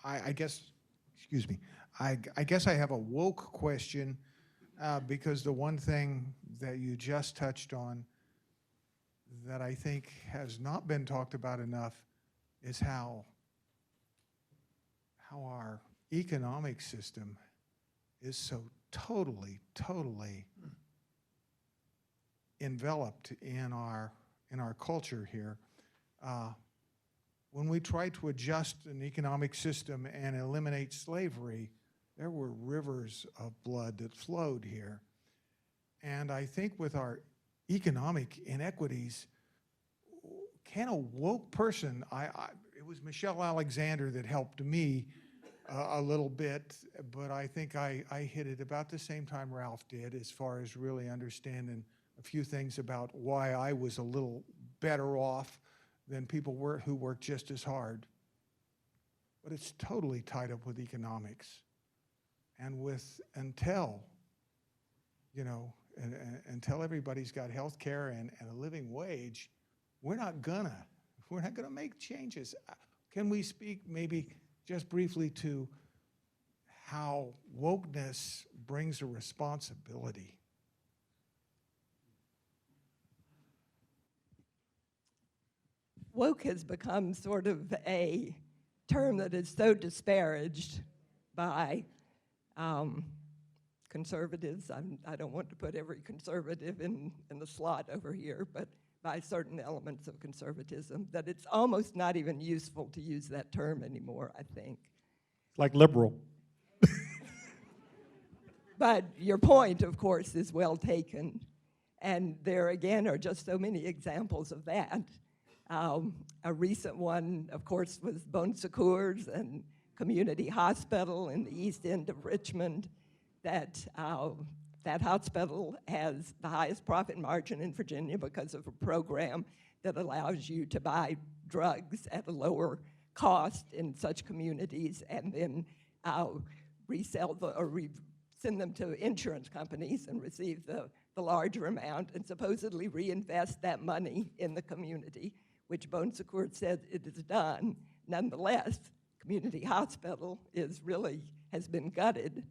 I guess, excuse me, I guess I have a woke question because the one thing that you just touched on that I think has not been talked about enough is how our economic system is so totally enveloped in our culture here. When we tried to adjust an economic system and eliminate slavery, there were rivers of blood that flowed here. And I think with our economic inequities, can a woke person, it was Michelle Alexander that helped me a little bit, but I think I hit it about the same time Ralph did as far as really understanding a few things about why I was a little better off than people who work just as hard. But it's totally tied up with economics and with until everybody's got health care and a living wage, we're not gonna make changes. Can we speak maybe just briefly to how wokeness brings a responsibility? Woke has become sort of a term that is so disparaged by conservatives. I don't want to put every conservative in the slot over here, but by certain elements of conservatism, that it's almost not even useful to use that term anymore, I think. Like liberal. But your point, of course, is well taken. And there, again, are just so many examples of that. A recent one, of course, was Bon Secours and Community Hospital in the East End of Richmond. That hospital has the highest profit margin in Virginia because of a program that allows you to buy drugs at a lower cost in such communities and then resell send them to insurance companies and receive the larger amount and supposedly reinvest that money in the community, which Bon Secours says it is done. Nonetheless, Community Hospital has been gutted.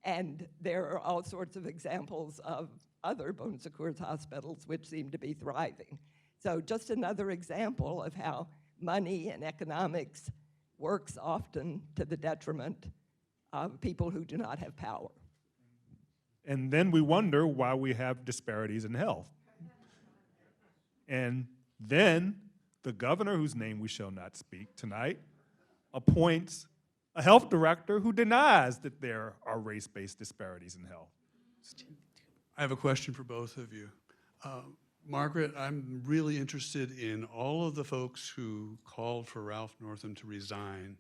And there are all sorts of examples of other Bon Secours hospitals which seem to be thriving. So just another example of how money and economics works often to the detriment of people who do not have power. And then we wonder why we have disparities in health. And then the governor, whose name we shall not speak tonight, appoints a health director who denies that there are race-based disparities in health. I have a question for both of you. Margaret, I'm really interested in all of the folks who called for Ralph Northam to resign.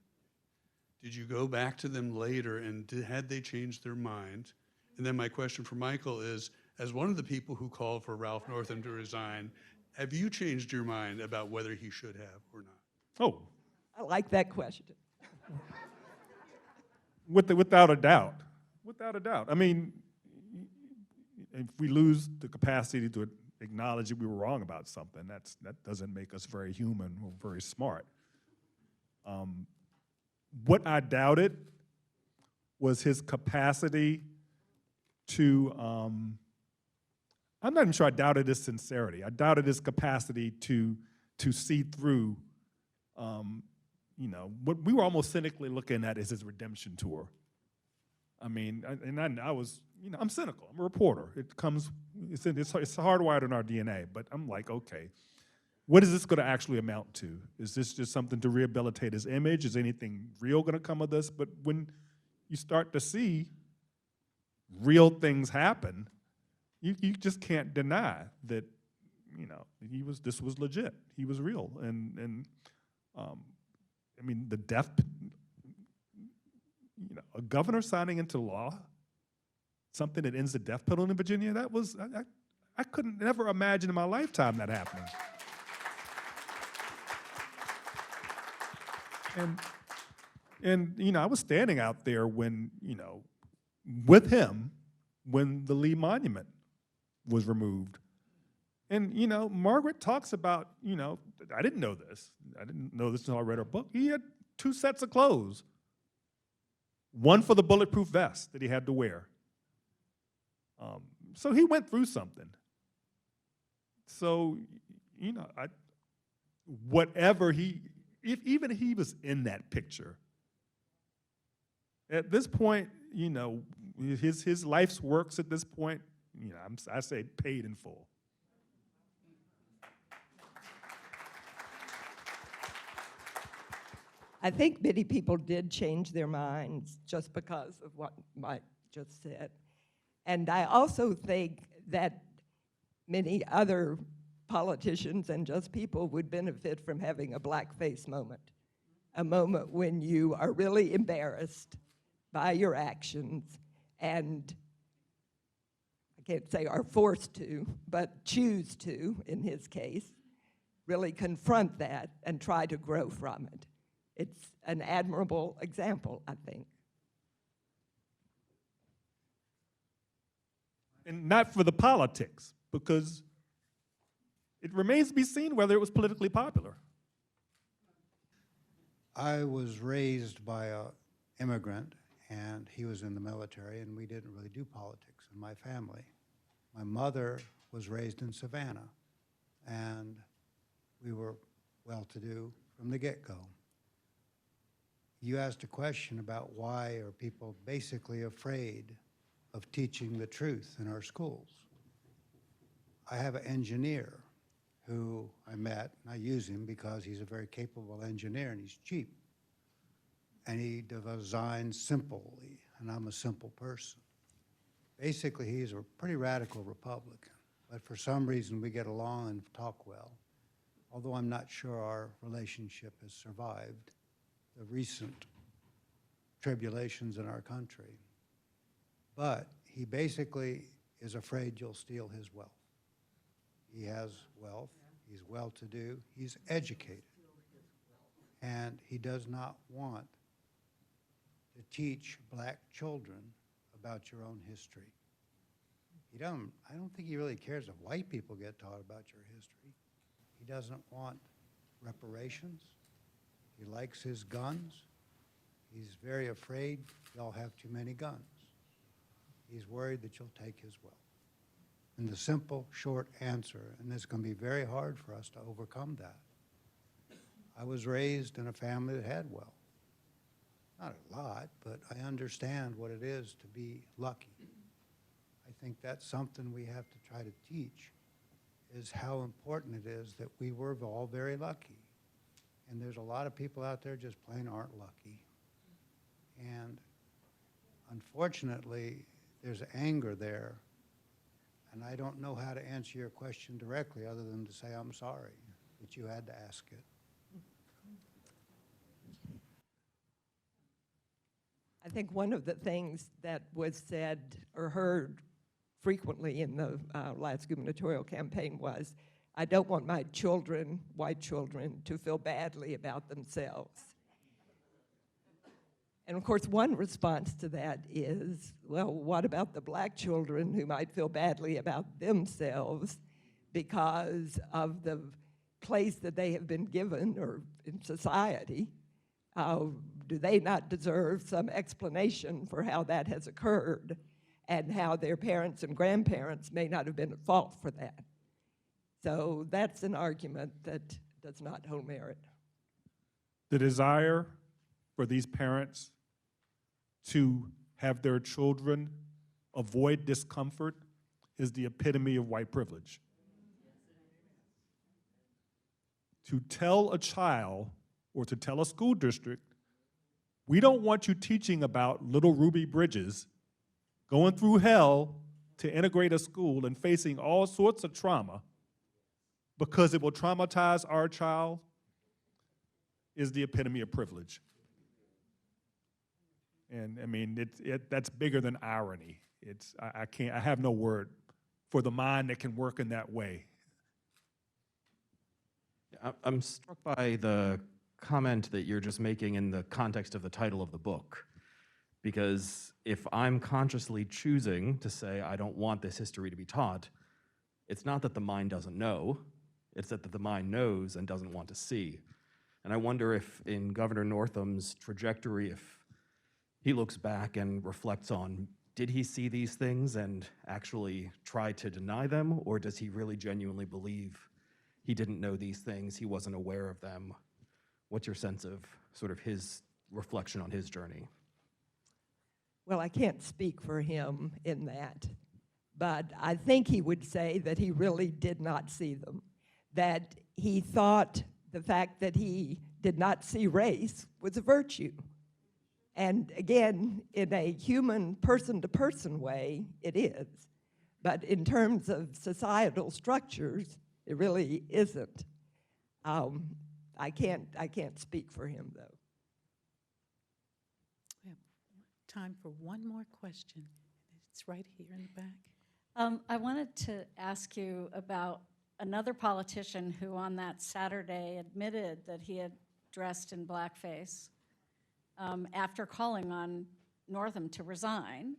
Did you go back to them later and had they changed their mind? And then my question for Michael is, as one of the people who called for Ralph Northam to resign, have you changed your mind about whether he should have or not? Oh, I like that question. without a doubt. Without a doubt. I mean, if we lose the capacity to acknowledge that we were wrong about something, that doesn't make us very human or very smart. What I doubted was his capacity to, I'm not even sure I doubted his sincerity. I doubted his capacity to see through, what we were almost cynically looking at is his redemption tour. I mean, I was, I'm cynical. I'm a reporter. It's hardwired in our DNA. But I'm like, okay, what is this going to actually amount to? Is this just something to rehabilitate his image? Is anything real going to come of this? But when you start to see real things happen, you just can't deny that, this was legit. He was real, and I mean, the death. A governor signing into law something that ends the death penalty in Virginia, that was, I couldn't never imagine in my lifetime that happening. And I was standing out there when, with him, when the Lee Monument was removed. And, Margaret talks about, I didn't know this. I didn't know this until I read her book. He had 2 sets of clothes. One for the bulletproof vest that he had to wear. So he went through something. So, whatever even if he was in that picture, at this point, his life's works at this point, I say paid in full. I think many people did change their minds just because of what Mike just said. And I also think that many other politicians and just people would benefit from having a blackface moment, a moment when you are really embarrassed by your actions and I can't say are forced to, but choose to, in his case, really confront that and try to grow from it. It's an admirable example, I think. And not for the politics, because it remains to be seen whether it was politically popular. I was raised by an immigrant, and he was in the military, and we didn't really do politics in my family. My mother was raised in Savannah, and we were well-to-do from the get-go. You asked a question about why are people basically afraid of teaching the truth in our schools. I have an engineer who I met, and I use him because he's a very capable engineer and he's cheap. And he designs simply, and I'm a simple person. Basically, he's a pretty radical Republican, but for some reason we get along and talk well, although I'm not sure our relationship has survived the recent tribulations in our country. But he basically is afraid you'll steal his wealth. He has wealth, he's well-to-do, he's educated, and he does not want to teach black children about your own history. I don't think he really cares if white people get taught about your history. He doesn't want reparations. He likes his guns. He's very afraid y'all have too many guns. He's worried that you'll take his wealth. And the simple, short answer, and it's going to be very hard for us to overcome that. I was raised in a family that had wealth. Not a lot, but I understand what it is to be lucky. I think that's something we have to try to teach, is how important it is that we were all very lucky. And there's a lot of people out there just plain aren't lucky. And unfortunately, there's anger there. And I don't know how to answer your question directly other than to say I'm sorry that you had to ask it. I think one of the things that was said or heard frequently in the last gubernatorial campaign was, I don't want my children, white children, to feel badly about themselves. And of course, one response to that is, well, what about the black children who might feel badly about themselves because of the place that they have been given or in society? Do they not deserve some explanation for how that has occurred and how their parents and grandparents may not have been at fault for that? So that's an argument that does not hold merit. The desire for these parents to have their children avoid discomfort is the epitome of white privilege. To tell a child or to tell a school district, we don't want you teaching about little Ruby Bridges going through hell to integrate a school and facing all sorts of trauma because it will traumatize our child, is the epitome of privilege. And I mean, that's bigger than irony. I have no word for the mind that can work in that way. I'm struck by the comment that you're just making in the context of the title of the book. Because if I'm consciously choosing to say I don't want this history to be taught, it's not that the mind doesn't know, it's that the mind knows and doesn't want to see. And I wonder if in Governor Northam's trajectory, if he looks back and reflects on, did he see these things and actually try to deny them, or does he really genuinely believe he didn't know these things, he wasn't aware of them? What's your sense of sort of his reflection on his journey? Well, I can't speak for him in that, but I think he would say that he really did not see them, that he thought the fact that he did not see race was a virtue. And again, in a human person-to-person way, it is. But in terms of societal structures, it really isn't. I can't speak for him, though. We have time for one more question. It's right here in the back. I wanted to ask you about another politician who on that Saturday admitted that he had dressed in blackface after calling on Northam to resign,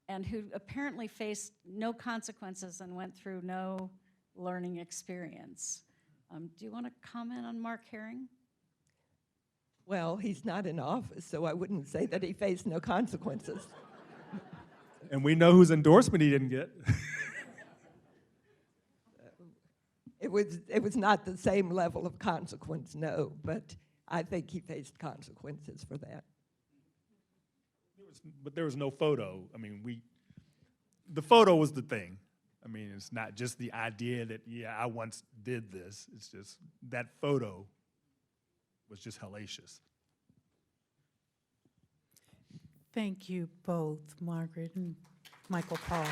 and who apparently faced no consequences and went through no learning experience. Do you want to comment on Mark Herring? Well, he's not in office, so I wouldn't say that he faced no consequences. And we know whose endorsement he didn't get. It was not the same level of consequence, no, but I think he faced consequences for that. But there was no photo. I mean, the photo was the thing. I mean, it's not just the idea that, yeah, I once did this. It's just that photo was just hellacious. Thank you both, Margaret and Michael Paul.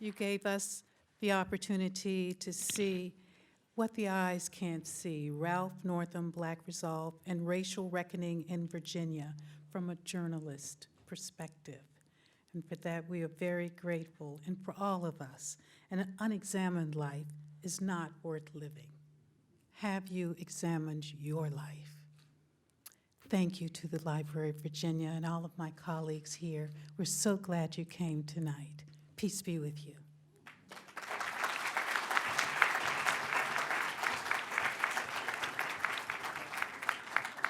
You gave us the opportunity to see what the eyes can't see, Ralph Northam, Black Resolve, and Racial Reckoning in Virginia from a journalist perspective. And for that, we are very grateful. And for all of us, an unexamined life is not worth living. Have you examined your life? Thank you to the Library of Virginia and all of my colleagues here. We're so glad you came tonight. Peace be with you.